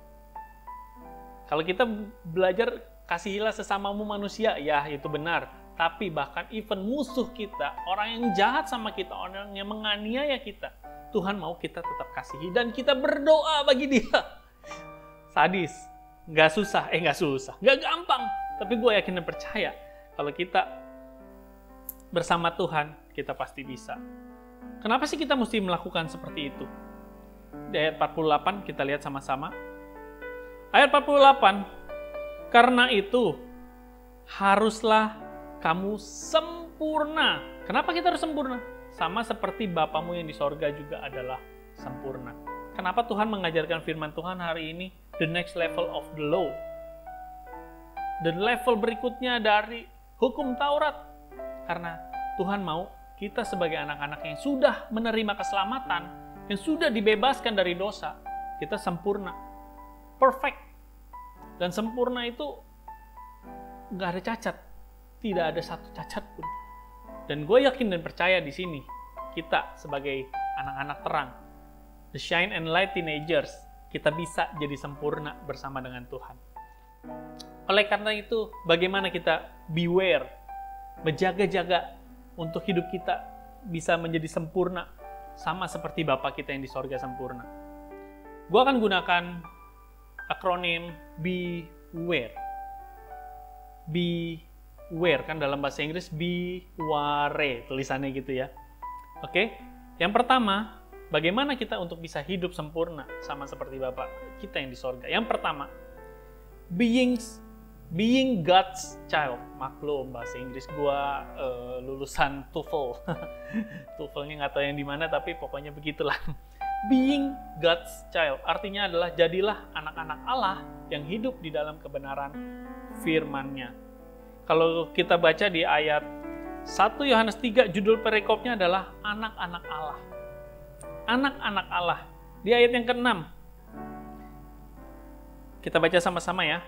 Kalau kita belajar kasihilah sesamamu manusia, ya itu benar. Tapi bahkan even musuh kita, orang yang jahat sama kita, orang yang menganiaya kita, Tuhan mau kita tetap kasihi dan kita berdoa bagi dia. Sadis, nggak susah, nggak gampang. Tapi gue yakin dan percaya kalau kita bersama Tuhan, kita pasti bisa. Kenapa sih kita mesti melakukan seperti itu? Di ayat 48 kita lihat sama-sama. Ayat 48, karena itu haruslah kamu sempurna. Kenapa kita harus sempurna? Sama seperti Bapamu yang di sorga juga adalah sempurna. Kenapa Tuhan mengajarkan firman Tuhan hari ini? The next level of the law. The level berikutnya dari hukum Taurat. Karena Tuhan mau kita sebagai anak-anak yang sudah menerima keselamatan, yang sudah dibebaskan dari dosa, kita sempurna. Perfect. Dan sempurna itu nggak ada cacat. Tidak ada satu cacat pun. Dan gue yakin dan percaya di sini, kita sebagai anak-anak terang, the shine and light teenagers, kita bisa jadi sempurna bersama dengan Tuhan. Oleh karena itu, bagaimana kita beware, menjaga-jaga untuk hidup kita bisa menjadi sempurna, sama seperti Bapa kita yang di sorga sempurna. Gue akan gunakan akronim BEWARE. Beware, kan dalam bahasa Inggris beware, tulisannya gitu ya. Oke, yang pertama, bagaimana kita untuk bisa hidup sempurna sama seperti Bapa kita yang di sorga. Yang pertama, being God's child. Maklum, bahasa Inggris gua lulusan TOEFL. TOEFL-nya nggak tahu yang di mana, tapi pokoknya begitulah. Being God's child artinya adalah jadilah anak-anak Allah yang hidup di dalam kebenaran firman-Nya. Kalau kita baca di ayat 1 Yohanes 3, judul perikopnya adalah anak-anak Allah. Anak-anak Allah. Di ayat yang ke-6. Kita baca sama-sama ya.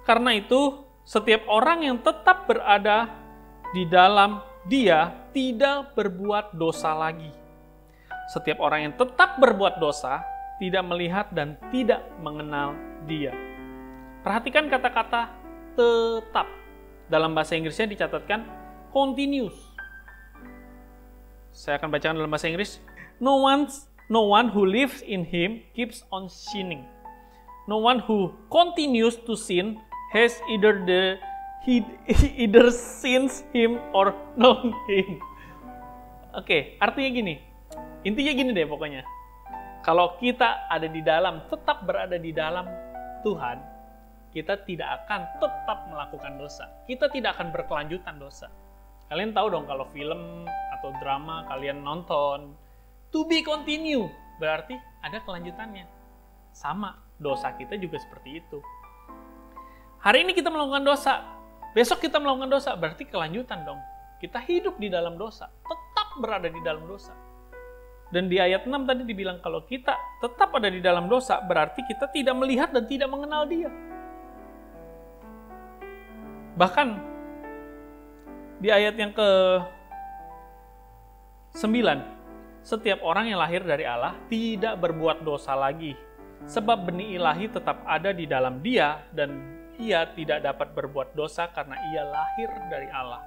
Karena itu, setiap orang yang tetap berada di dalam Dia tidak berbuat dosa lagi. Setiap orang yang tetap berbuat dosa tidak melihat dan tidak mengenal Dia. Perhatikan kata-kata tetap. Dalam bahasa Inggrisnya dicatatkan continuous. Saya akan bacakan dalam bahasa Inggris. No one who lives in Him keeps on sinning. No one who continues to sin has either sins Him or known Him. Oke, artinya gini. Intinya gini deh pokoknya. Kalau kita ada di dalam, tetap berada di dalam Tuhan, kita tidak akan tetap melakukan dosa. Kita tidak akan berkelanjutan dosa. Kalian tahu dong kalau film atau drama kalian nonton, to be continue, berarti ada kelanjutannya. Sama, dosa kita juga seperti itu. Hari ini kita melakukan dosa, besok kita melakukan dosa, berarti kelanjutan dong. Kita hidup di dalam dosa, tetap berada di dalam dosa. Dan di ayat 6 tadi dibilang kalau kita tetap ada di dalam dosa, berarti kita tidak melihat dan tidak mengenal Dia. Bahkan di ayat yang ke-9, setiap orang yang lahir dari Allah tidak berbuat dosa lagi, sebab benih ilahi tetap ada di dalam Dia dan Ia tidak dapat berbuat dosa karena Ia lahir dari Allah.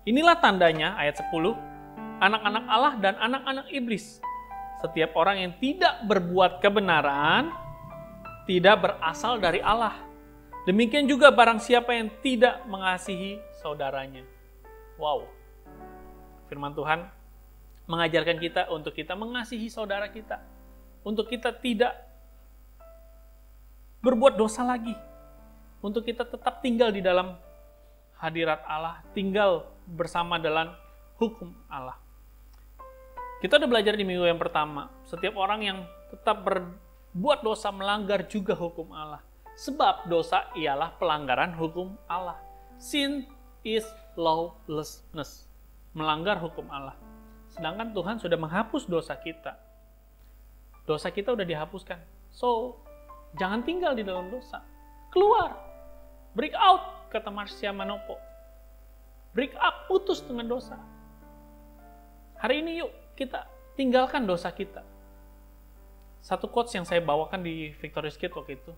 Inilah tandanya ayat 10, anak-anak Allah dan anak-anak iblis. Setiap orang yang tidak berbuat kebenaran tidak berasal dari Allah. Demikian juga barang siapa yang tidak mengasihi saudaranya. Wow. Firman Tuhan mengajarkan kita untuk kita mengasihi saudara kita, untuk kita tidak berbuat dosa lagi, untuk kita tetap tinggal di dalam hadirat Allah, tinggal bersama dalam hukum Allah. Kita udah belajar di minggu yang pertama, setiap orang yang tetap berbuat dosa melanggar juga hukum Allah. Sebab dosa ialah pelanggaran hukum Allah. Sin is lawlessness. Melanggar hukum Allah. Sedangkan Tuhan sudah menghapus dosa kita. Dosa kita udah dihapuskan. So, jangan tinggal di dalam dosa. Keluar. Break out, kata Marsha Manopo. Break up, putus dengan dosa. Hari ini yuk, kita tinggalkan dosa kita. Satu quotes yang saya bawakan di Victorious Kids waktu itu.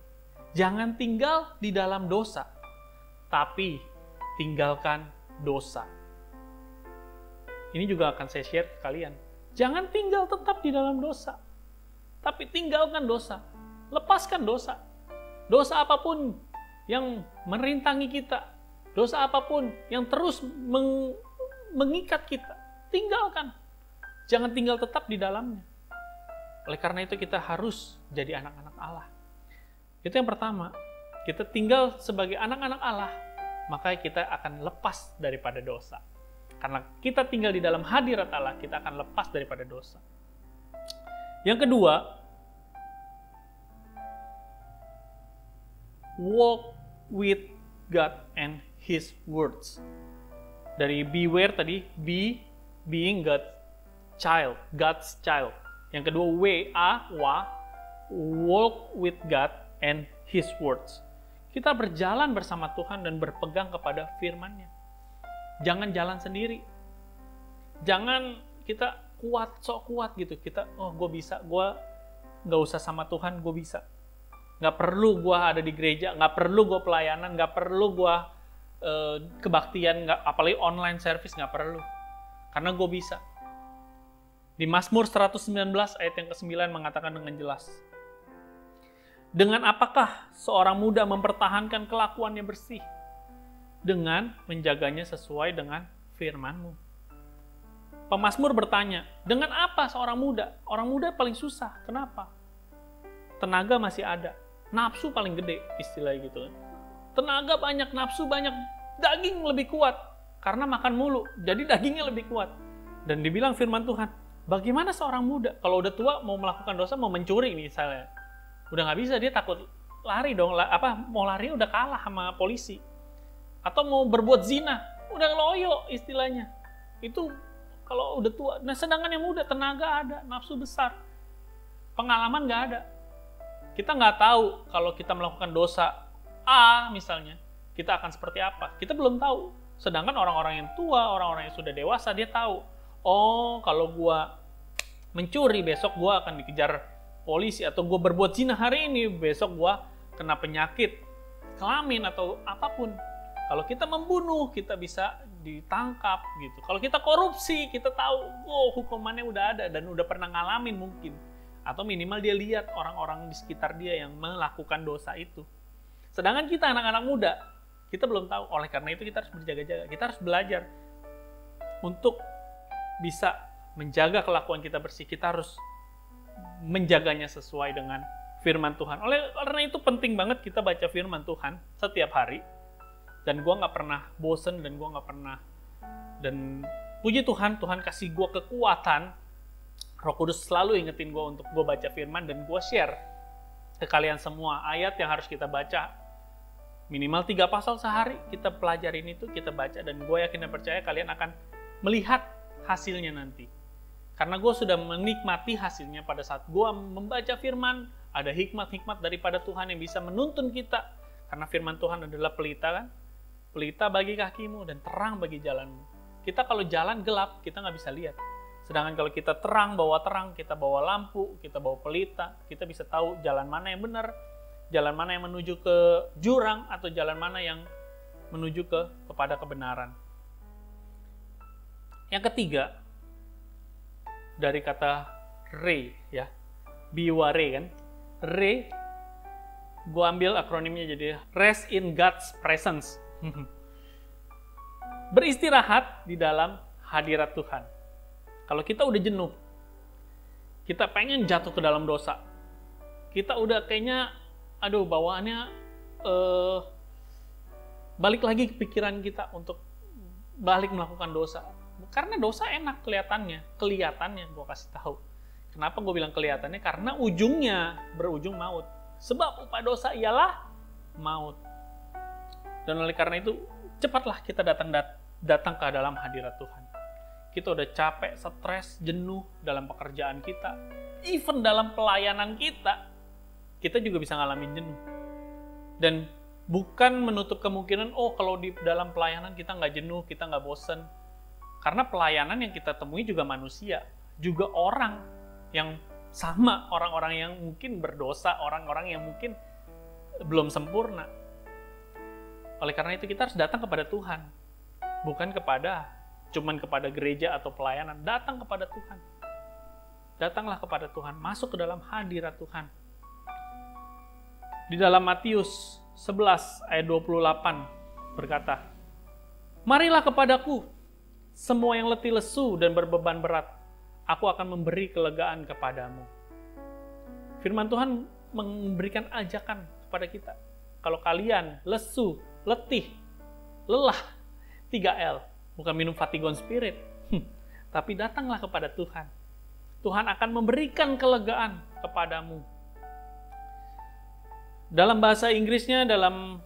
Jangan tinggal di dalam dosa, tapi tinggalkan dosa. Ini juga akan saya share ke kalian. Jangan tinggal tetap di dalam dosa, tapi tinggalkan dosa. Lepaskan dosa. Dosa apapun yang merintangi kita, dosa apapun yang terus mengikat kita, tinggalkan. Jangan tinggal tetap di dalamnya. Oleh karena itu kita harus jadi anak-anak Allah. Itu yang pertama. Kita tinggal sebagai anak-anak Allah, maka kita akan lepas daripada dosa. Karena kita tinggal di dalam hadirat Allah, kita akan lepas daripada dosa. Yang kedua, walk with God and His words. Dari beware tadi, being God's child. Yang kedua, walk with God and His words. Kita berjalan bersama Tuhan dan berpegang kepada firman-Nya. Jangan jalan sendiri. Jangan kita sok kuat gitu. Kita, gue bisa, gue gak usah sama Tuhan, gue bisa. Gak perlu gue ada di gereja, gak perlu gue pelayanan, gak perlu gue kebaktian, apalagi online service, gak perlu. Karena gue bisa. Di Mazmur 119 ayat yang ke-9 mengatakan dengan jelas. Dengan apakah seorang muda mempertahankan kelakuannya bersih? Dengan menjaganya sesuai dengan firman-Mu. Pemazmur bertanya, dengan apa seorang muda? Orang muda paling susah. Kenapa? Tenaga masih ada. Nafsu paling gede, istilahnya gitu. Tenaga banyak, nafsu banyak, daging lebih kuat. Karena makan mulu, jadi dagingnya lebih kuat. Dan dibilang firman Tuhan, bagaimana seorang muda? Kalau udah tua mau melakukan dosa, mau mencuri misalnya. Udah nggak bisa, dia takut lari dong. Mau lari udah kalah sama polisi. Atau mau berbuat zina, udah loyo istilahnya. Itu kalau udah tua. Nah sedangkan yang muda, tenaga ada, nafsu besar. Pengalaman nggak ada. Kita nggak tahu kalau kita melakukan dosa A misalnya, kita akan seperti apa. Kita belum tahu. Sedangkan orang-orang yang tua, orang-orang yang sudah dewasa, dia tahu. Oh, kalau gua mencuri, besok gua akan dikejar polisi. Atau gua berbuat zina hari ini, besok gua kena penyakit kelamin atau apapun. Kalau kita membunuh, kita bisa ditangkap gitu. Kalau kita korupsi, kita tahu, hukumannya udah ada dan udah pernah ngalamin mungkin. Atau minimal dia lihat orang-orang di sekitar dia yang melakukan dosa itu. Sedangkan kita anak-anak muda, kita belum tahu. Oleh karena itu kita harus berjaga-jaga. Kita harus belajar untuk bisa menjaga kelakuan kita bersih. Kita harus menjaganya sesuai dengan firman Tuhan. Oleh karena itu penting banget kita baca firman Tuhan setiap hari. Dan gue gak pernah bosen dan gue gak pernah. Dan puji Tuhan, Tuhan kasih gue kekuatan. Roh Kudus selalu ingetin gue untuk gue baca firman dan gue share ke kalian semua ayat yang harus kita baca. Minimal 3 pasal sehari kita pelajarin itu, kita baca. Dan gue yakin dan percaya kalian akan melihat hasilnya nanti. Karena gue sudah menikmati hasilnya pada saat gue membaca firman. Ada hikmat-hikmat daripada Tuhan yang bisa menuntun kita. Karena firman Tuhan adalah pelita kan. Pelita bagi kakimu dan terang bagi jalanmu. Kita kalau jalan gelap, kita nggak bisa lihat. Sedangkan kalau kita terang, kita bawa lampu, kita bawa pelita, kita bisa tahu jalan mana yang benar, jalan mana yang menuju ke jurang, atau jalan mana yang menuju kepada kebenaran. Yang ketiga, dari kata re, ya, biware kan, re, gue ambil akronimnya jadi rest in God's presence. Beristirahat di dalam hadirat Tuhan. Kalau kita udah jenuh, kita pengen jatuh ke dalam dosa, kita udah kayaknya, bawaannya balik lagi ke pikiran kita untuk balik melakukan dosa. Karena dosa enak kelihatannya, gue kasih tahu. Kenapa gue bilang kelihatannya? Karena ujungnya berujung maut. Sebab upah dosa ialah maut. Dan oleh karena itu, cepatlah kita datang ke dalam hadirat Tuhan. Kita udah capek, stres, jenuh dalam pekerjaan kita. Even dalam pelayanan kita juga bisa ngalamin jenuh. Dan bukan menutup kemungkinan, kalau di dalam pelayanan kita nggak jenuh, kita nggak bosen. Karena pelayanan yang kita temui juga manusia, juga orang yang sama, orang-orang yang mungkin berdosa, orang-orang yang mungkin belum sempurna. Oleh karena itu kita harus datang kepada Tuhan, bukan cuman kepada gereja atau pelayanan. Datang kepada Tuhan. Datanglah kepada Tuhan, masuk ke dalam hadirat Tuhan. Di dalam Matius 11 ayat 28 berkata, "Marilah kepadaku, semua yang letih lesu dan berbeban berat, aku akan memberi kelegaan kepadamu." Firman Tuhan memberikan ajakan kepada kita. Kalau kalian lesu, letih, lelah, 3L, bukan minum Vatigon Spirit, tapi datanglah kepada Tuhan. Tuhan akan memberikan kelegaan kepadamu. Dalam bahasa Inggrisnya, dalam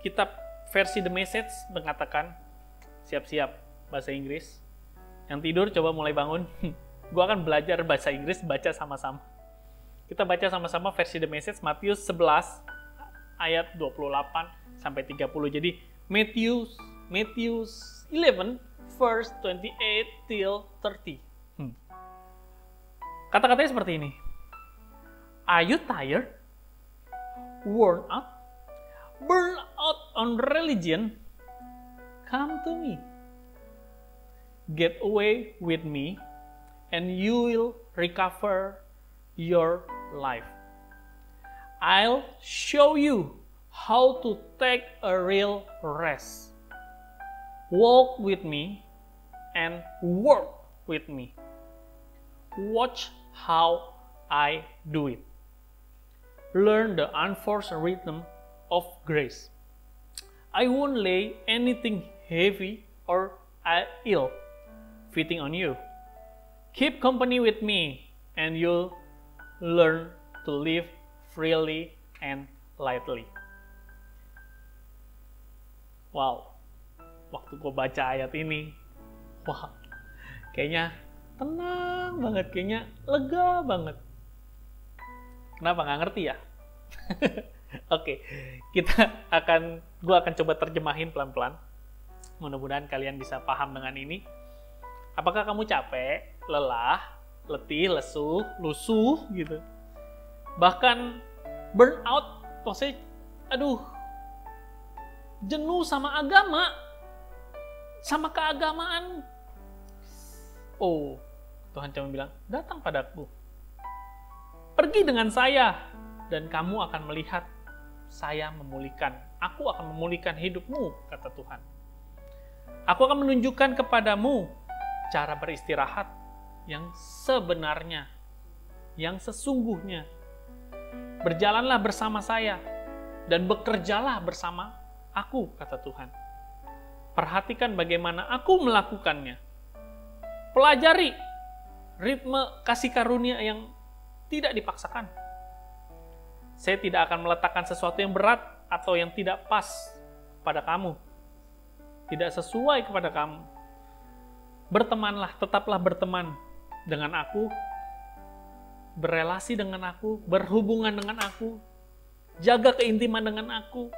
kitab versi The Message mengatakan, siap-siap bahasa Inggris. Yang tidur coba mulai bangun. Gue akan belajar bahasa Inggris, baca sama-sama. Kita baca sama-sama versi The Message, Matius 11 ayat 28 sampai 30. Jadi Matius 11 verse 28 till 30. Kata-katanya seperti ini. Are you tired? Worn out? Burn out on religion? Come to me. Get away with me, and you will recover your life. I'll show you how to take a real rest. Walk with me and work with me. Watch how I do it. Learn the unforced rhythm of grace. I won't lay anything heavy or ill fitting on you. Keep company with me and you'll learn to live freely and lightly. Wow, waktu gue baca ayat ini, kayaknya tenang banget, kayaknya lega banget. Kenapa nggak ngerti ya? Oke, gue akan coba terjemahin pelan-pelan. Mudah-mudahan kalian bisa paham dengan ini. Apakah kamu capek, lelah, letih, lesu, lusuh gitu? Bahkan burnout, maksudnya, jenuh sama agama, sama keagamaan. Tuhan cuma bilang, datang padaku. Pergi dengan saya, dan kamu akan melihat saya memulihkan. Aku akan memulihkan hidupmu, kata Tuhan. Aku akan menunjukkan kepadamu cara beristirahat yang sebenarnya, yang sesungguhnya. Berjalanlah bersama saya, dan bekerjalah bersama aku, kata Tuhan. Perhatikan bagaimana aku melakukannya. Pelajari ritme kasih karunia yang tidak dipaksakan. Saya tidak akan meletakkan sesuatu yang berat atau yang tidak pas pada kamu. Tidak sesuai kepada kamu. Bertemanlah, tetaplah berteman dengan aku, berelasi dengan aku, berhubungan dengan aku, jaga keintiman dengan aku,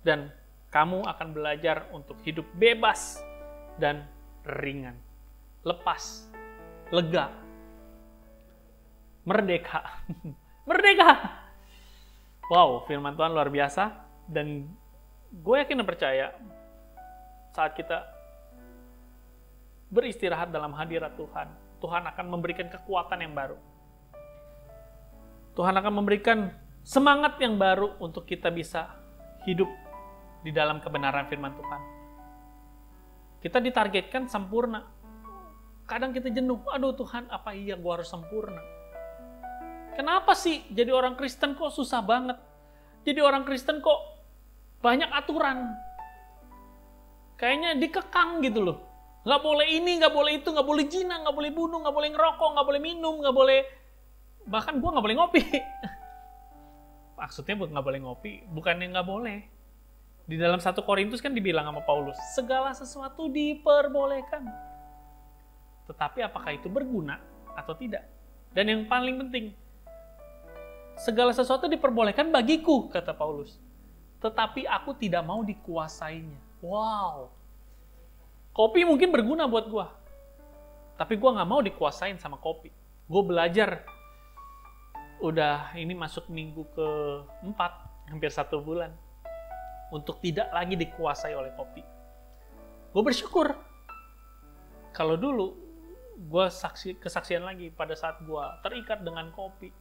dan kamu akan belajar untuk hidup bebas dan ringan, lepas, lega, merdeka. Merdeka! Wow, firman Tuhan luar biasa. Dan gue yakin dan percaya saat kita beristirahat dalam hadirat Tuhan, Tuhan akan memberikan kekuatan yang baru. Tuhan akan memberikan semangat yang baru untuk kita bisa hidup di dalam kebenaran firman Tuhan. Kita ditargetkan sempurna. Kadang kita jenuh, aduh Tuhan, apa iya gue harus sempurna? Kenapa sih jadi orang Kristen kok susah banget? Jadi orang Kristen kok banyak aturan? Kayaknya dikekang gitu loh. Nggak boleh ini, nggak boleh itu, nggak boleh zina, nggak boleh bunuh, nggak boleh ngerokok, nggak boleh minum, nggak boleh... Bahkan gue nggak boleh ngopi. Maksudnya nggak boleh ngopi, bukannya nggak boleh. Di dalam 1 Korintus kan dibilang sama Paulus, segala sesuatu diperbolehkan. Tetapi apakah itu berguna atau tidak? Dan yang paling penting, segala sesuatu diperbolehkan bagiku, kata Paulus. Tetapi aku tidak mau dikuasainya. Wow. Kopi mungkin berguna buat gue. Tapi gue gak mau dikuasain sama kopi. Gue belajar. Udah ini masuk minggu ke-4, hampir 1 bulan. Untuk tidak lagi dikuasai oleh kopi. Gue bersyukur. Kalau dulu, gue kesaksian lagi pada saat gue terikat dengan kopi.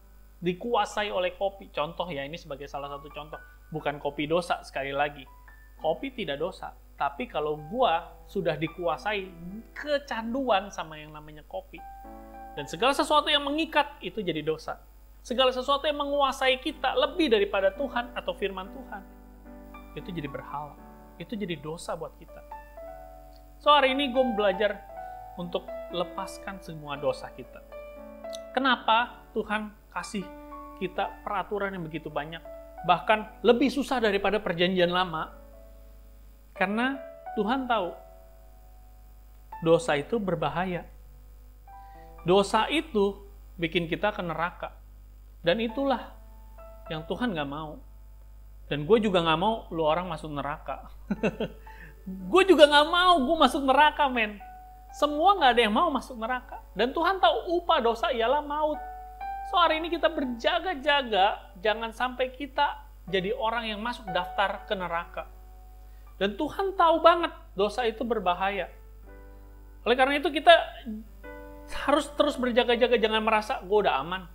Dikuasai oleh kopi. Contoh ya, ini sebagai salah satu contoh. Bukan kopi dosa sekali lagi. Kopi tidak dosa. Tapi kalau gua sudah dikuasai kecanduan sama yang namanya kopi. Dan segala sesuatu yang mengikat itu jadi dosa. Segala sesuatu yang menguasai kita lebih daripada Tuhan atau firman Tuhan. Itu jadi berhala. Itu jadi dosa buat kita. So hari ini gue belajar untuk lepaskan semua dosa kita. Kenapa Tuhan kasih kita peraturan yang begitu banyak? Bahkan lebih susah daripada perjanjian lama. Karena Tuhan tahu dosa itu berbahaya. Dosa itu bikin kita ke neraka. Dan itulah yang Tuhan gak mau. Dan gue juga gak mau lu orang masuk neraka. Gue juga gak mau gue masuk neraka, men. Semua gak ada yang mau masuk neraka. Dan Tuhan tahu upah dosa ialah maut. So hari ini kita berjaga-jaga, jangan sampai kita jadi orang yang masuk daftar ke neraka. Dan Tuhan tahu banget dosa itu berbahaya. Oleh karena itu kita harus terus berjaga-jaga, jangan merasa gue udah aman.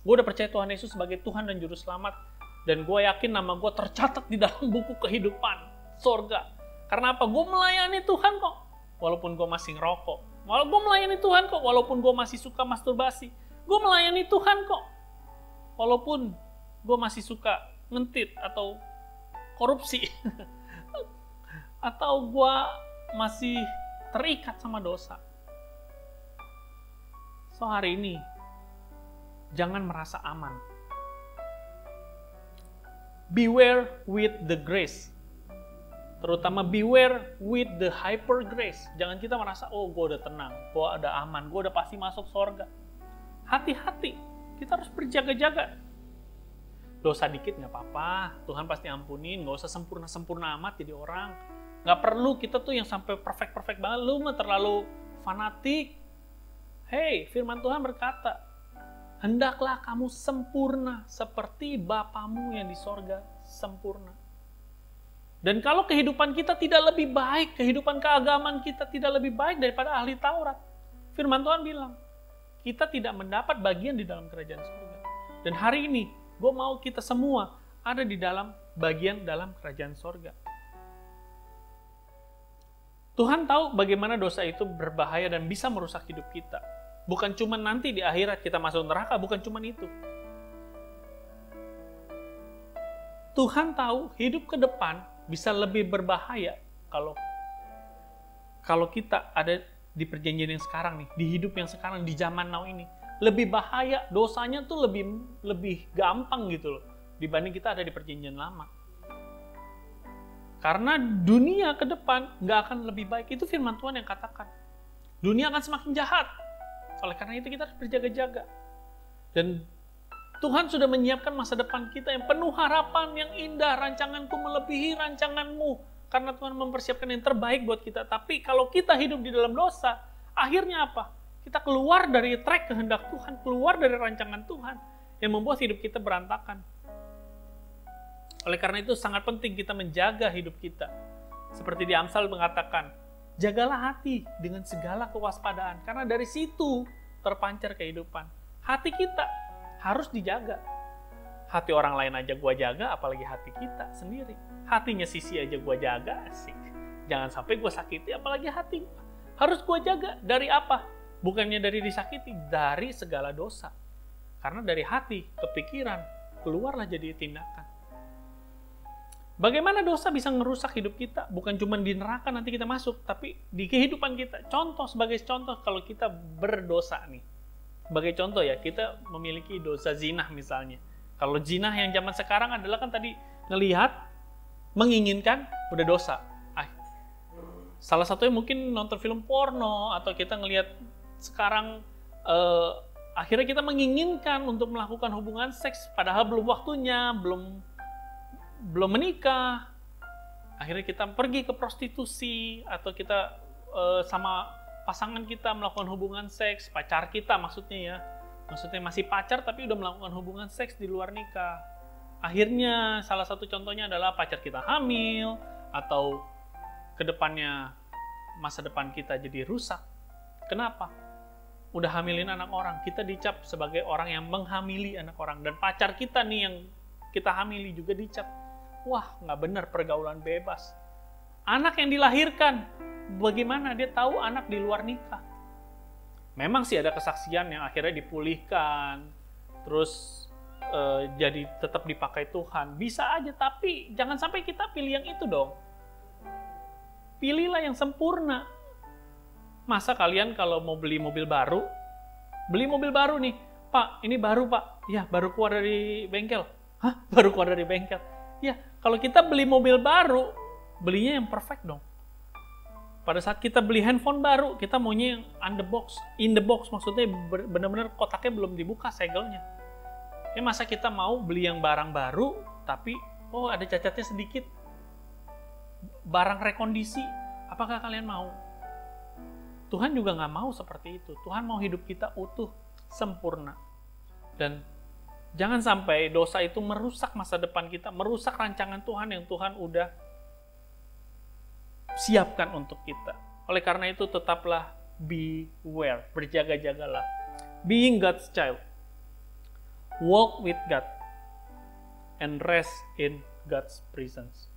Gue udah percaya Tuhan Yesus sebagai Tuhan dan Juru Selamat. Dan gue yakin nama gue tercatat di dalam buku kehidupan sorga. Karena apa? Gue melayani Tuhan kok. Walaupun gue masih ngerokok. Gue melayani Tuhan kok. Walaupun gue masih suka masturbasi. Gue melayani Tuhan kok. Walaupun gue masih suka ngentit atau korupsi. Atau gue masih terikat sama dosa. So hari ini, jangan merasa aman. Beware with the grace. Terutama beware with the hyper grace. Jangan kita merasa, oh gue udah tenang, gue udah aman, gue udah pasti masuk surga. Hati-hati, kita harus berjaga-jaga. Dosa dikit gak apa-apa, Tuhan pasti ampunin, gak usah sempurna-sempurna amat jadi orang. Gak perlu kita tuh yang sampai perfect-perfect banget, lu mah terlalu fanatik. Hey, firman Tuhan berkata, hendaklah kamu sempurna seperti Bapamu yang di sorga sempurna. Dan kalau kehidupan kita tidak lebih baik, kehidupan keagamaan kita tidak lebih baik daripada ahli Taurat, firman Tuhan bilang, kita tidak mendapat bagian di dalam kerajaan surga. Dan hari ini, gue mau kita semua ada di dalam bagian dalam kerajaan surga. Tuhan tahu bagaimana dosa itu berbahaya dan bisa merusak hidup kita. Bukan cuma nanti di akhirat kita masuk neraka, bukan cuma itu. Tuhan tahu hidup ke depan bisa lebih berbahaya kalau kita ada di perjanjian yang sekarang nih, di hidup yang sekarang, di zaman now ini. Lebih bahaya, dosanya tuh lebih gampang gitu loh, dibanding kita ada di perjanjian lama. Karena dunia ke depan nggak akan lebih baik. Itu firman Tuhan yang katakan. Dunia akan semakin jahat. Oleh karena itu kita harus berjaga-jaga. Dan Tuhan sudah menyiapkan masa depan kita yang penuh harapan, yang indah. Rancanganku melebihi rancanganmu. Karena Tuhan mempersiapkan yang terbaik buat kita. Tapi kalau kita hidup di dalam dosa, akhirnya apa? Kita keluar dari track kehendak Tuhan, keluar dari rancangan Tuhan, yang membuat hidup kita berantakan. Oleh karena itu sangat penting kita menjaga hidup kita. Seperti di Amsal mengatakan, jagalah hati dengan segala kewaspadaan. Karena dari situ terpancar kehidupan. Hati kita harus dijaga. Hati orang lain aja gua jaga, apalagi hati kita sendiri. Hatinya Sisi aja gua jaga, asik. Jangan sampai gue sakiti apalagi hati gue. Harus gue jaga. Dari apa? Bukannya dari disakiti, dari segala dosa. Karena dari hati, kepikiran, keluarlah jadi tindakan. Bagaimana dosa bisa ngerusak hidup kita? Bukan cuma di neraka nanti kita masuk, tapi di kehidupan kita. Sebagai contoh kalau kita berdosa nih. Sebagai contoh ya, kita memiliki dosa zina misalnya. Kalau zina yang zaman sekarang adalah kan tadi ngelihat, menginginkan, udah dosa. Salah satunya mungkin nonton film porno, atau kita ngelihat sekarang akhirnya kita menginginkan untuk melakukan hubungan seks, padahal belum waktunya, belum menikah. Akhirnya kita pergi ke prostitusi, atau kita sama pasangan kita melakukan hubungan seks, pacar kita maksudnya ya. Maksudnya masih pacar tapi udah melakukan hubungan seks di luar nikah. Akhirnya salah satu contohnya adalah pacar kita hamil, atau kedepannya masa depan kita jadi rusak. Kenapa? Udah hamilin anak orang, kita dicap sebagai orang yang menghamili anak orang. Dan pacar kita nih yang kita hamili juga dicap, wah nggak benar pergaulan bebas. Anak yang dilahirkan, bagaimana dia tahu anak di luar nikah? Memang sih ada kesaksian yang akhirnya dipulihkan, terus jadi tetap dipakai Tuhan. Bisa aja, tapi jangan sampai kita pilih yang itu dong. Pilihlah yang sempurna. Masa kalian kalau mau beli mobil baru nih, Pak, ini baru Pak. Ya, baru keluar dari bengkel. Hah? Baru keluar dari bengkel? Ya, kalau kita beli mobil baru, belinya yang perfect dong. Pada saat kita beli handphone baru, kita maunya yang in the box, maksudnya benar-benar kotaknya belum dibuka segelnya. Ya, masa kita mau beli yang barang baru, tapi ada cacatnya sedikit. Barang rekondisi, apakah kalian mau? Tuhan juga nggak mau seperti itu. Tuhan mau hidup kita utuh, sempurna. Dan jangan sampai dosa itu merusak masa depan kita, merusak rancangan Tuhan yang Tuhan udah siapkan untuk kita. Oleh karena itu tetaplah beware, berjaga-jagalah. Being God's child, walk with God, and rest in God's presence.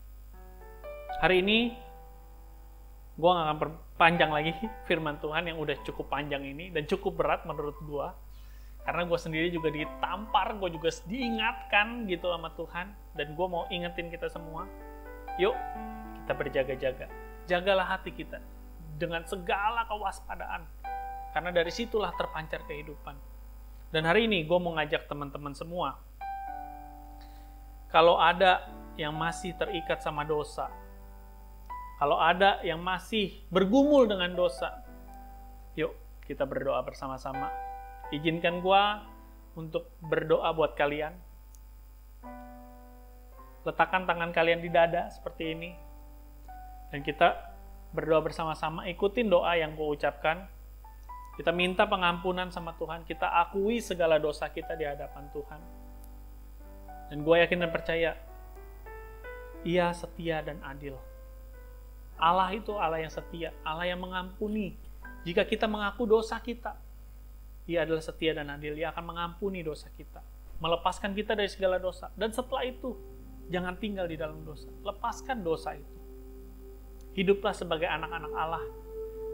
Hari ini, gue gak akan perpanjang lagi firman Tuhan yang udah cukup panjang ini, dan cukup berat menurut gue. Karena gue sendiri juga ditampar, gue juga diingatkan gitu sama Tuhan. Dan gue mau ingetin kita semua, yuk kita berjaga-jaga. Jagalah hati kita dengan segala kewaspadaan. Karena dari situlah terpancar kehidupan. Dan hari ini gue mau ngajak teman-teman semua, kalau ada yang masih terikat sama dosa, kalau ada yang masih bergumul dengan dosa, yuk kita berdoa bersama-sama. Izinkan gua untuk berdoa buat kalian. Letakkan tangan kalian di dada seperti ini. Dan kita berdoa bersama-sama, ikutin doa yang gua ucapkan. Kita minta pengampunan sama Tuhan, kita akui segala dosa kita di hadapan Tuhan. Dan gua yakin dan percaya, Ia setia dan adil. Allah itu Allah yang setia, Allah yang mengampuni. Jika kita mengaku dosa kita, Ia adalah setia dan adil. Ia akan mengampuni dosa kita, melepaskan kita dari segala dosa. Dan setelah itu, jangan tinggal di dalam dosa. Lepaskan dosa itu. Hiduplah sebagai anak-anak Allah.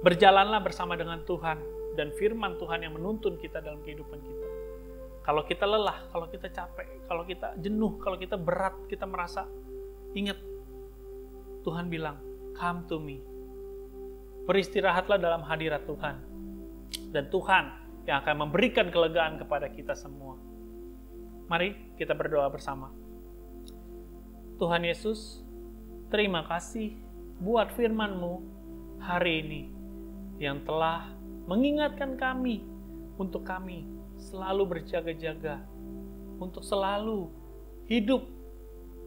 Berjalanlah bersama dengan Tuhan dan firman Tuhan yang menuntun kita dalam kehidupan kita. Kalau kita lelah, kalau kita capek, kalau kita jenuh, kalau kita berat, kita merasa, ingat, Tuhan bilang, come to me. Beristirahatlah dalam hadirat Tuhan. Dan Tuhan yang akan memberikan kelegaan kepada kita semua. Mari kita berdoa bersama. Tuhan Yesus, terima kasih buat firman-Mu hari ini yang telah mengingatkan kami untuk kami selalu berjaga-jaga, untuk selalu hidup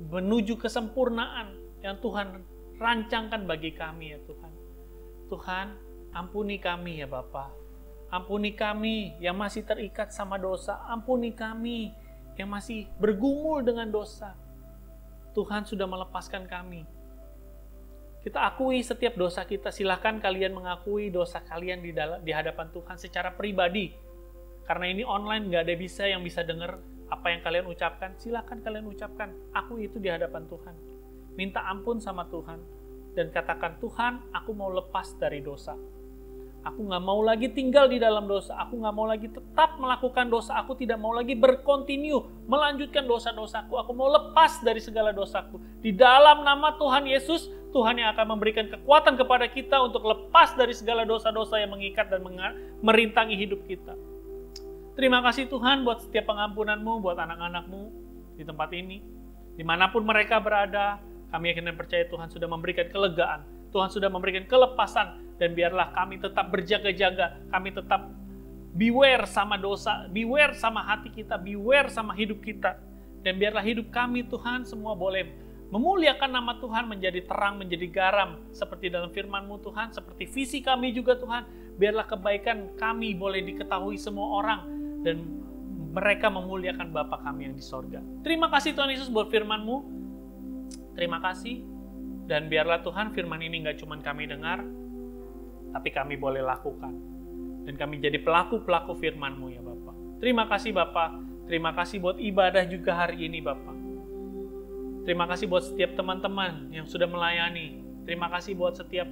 menuju kesempurnaan yang Tuhan rancangkan bagi kami ya Tuhan. Tuhan, ampuni kami ya Bapa. Ampuni kami yang masih terikat sama dosa. Ampuni kami yang masih bergumul dengan dosa. Tuhan sudah melepaskan kami. Kita akui setiap dosa kita. Silahkan kalian mengakui dosa kalian di hadapan Tuhan secara pribadi. Karena ini online, gak ada yang bisa dengar apa yang kalian ucapkan. Silahkan kalian ucapkan. Akui itu di hadapan Tuhan. Minta ampun sama Tuhan. dan katakan, Tuhan, aku mau lepas dari dosa. Aku nggak mau lagi tinggal di dalam dosa. Aku nggak mau lagi tetap melakukan dosa. Aku tidak mau lagi berkontinu melanjutkan dosa-dosaku. Aku mau lepas dari segala dosaku. Di dalam nama Tuhan Yesus, Tuhan yang akan memberikan kekuatan kepada kita untuk lepas dari segala dosa-dosa yang mengikat dan merintangi hidup kita. Terima kasih Tuhan buat setiap pengampunan-Mu, buat anak-anak-Mu di tempat ini. Dimanapun mereka berada, kami yakin dan percaya Tuhan sudah memberikan kelegaan. Tuhan sudah memberikan kelepasan. Dan biarlah kami tetap berjaga-jaga, kami tetap beware sama dosa, beware sama hati kita, beware sama hidup kita. Dan biarlah hidup kami Tuhan semua boleh memuliakan nama Tuhan, menjadi terang, menjadi garam. Seperti dalam firman-Mu Tuhan, seperti visi kami juga Tuhan. Biarlah kebaikan kami boleh diketahui semua orang. Dan mereka memuliakan Bapa kami yang di sorga. Terima kasih Tuhan Yesus buat firman-Mu. Terima kasih. Dan biarlah Tuhan firman ini gak cuma kami dengar, tapi kami boleh lakukan. Dan kami jadi pelaku-pelaku firman-Mu ya Bapak. Terima kasih Bapak. Terima kasih buat ibadah juga hari ini Bapak. Terima kasih buat setiap teman-teman yang sudah melayani. Terima kasih buat setiap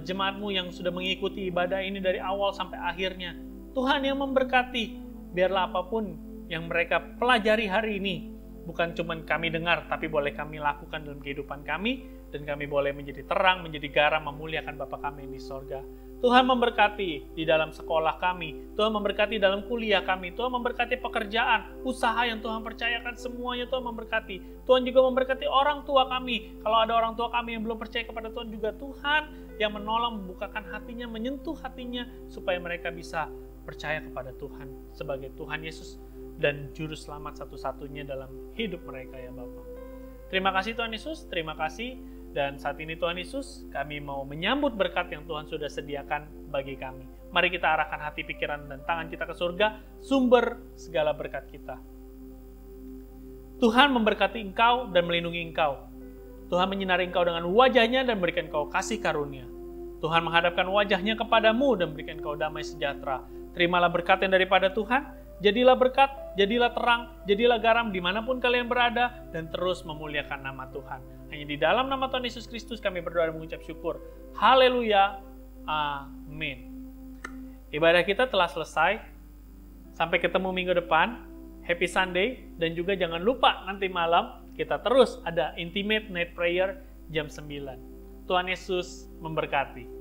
jemaat-Mu yang sudah mengikuti ibadah ini dari awal sampai akhirnya. Tuhan yang memberkati. Biarlah apapun yang mereka pelajari hari ini, bukan cuma kami dengar, tapi boleh kami lakukan dalam kehidupan kami, dan kami boleh menjadi terang, menjadi garam, memuliakan Bapa kami yang di sorga. Tuhan memberkati di dalam sekolah kami, Tuhan memberkati dalam kuliah kami, Tuhan memberkati pekerjaan, usaha yang Tuhan percayakan semuanya Tuhan memberkati. Tuhan juga memberkati orang tua kami. Kalau ada orang tua kami yang belum percaya kepada Tuhan juga, Tuhan yang menolong, membukakan hatinya, menyentuh hatinya, supaya mereka bisa percaya kepada Tuhan sebagai Tuhan Yesus dan Juru Selamat satu-satunya dalam hidup mereka ya Bapa. Terima kasih Tuhan Yesus, terima kasih. Dan saat ini Tuhan Yesus, kami mau menyambut berkat yang Tuhan sudah sediakan bagi kami. Mari kita arahkan hati, pikiran, dan tangan kita ke surga, sumber segala berkat kita. Tuhan memberkati engkau dan melindungi engkau. Tuhan menyinari engkau dengan wajahnya dan berikan engkau kasih karunia. Tuhan menghadapkan wajahnya kepadamu dan berikan engkau damai sejahtera. Terimalah berkat yang daripada Tuhan. Jadilah berkat, jadilah terang, jadilah garam dimanapun kalian berada, dan terus memuliakan nama Tuhan. Hanya di dalam nama Tuhan Yesus Kristus kami berdoa dan mengucap syukur. Haleluya. Amin. Ibadah kita telah selesai. Sampai ketemu minggu depan. Happy Sunday. Dan juga jangan lupa nanti malam kita terus ada Intimate Night Prayer jam 9. Tuhan Yesus memberkati.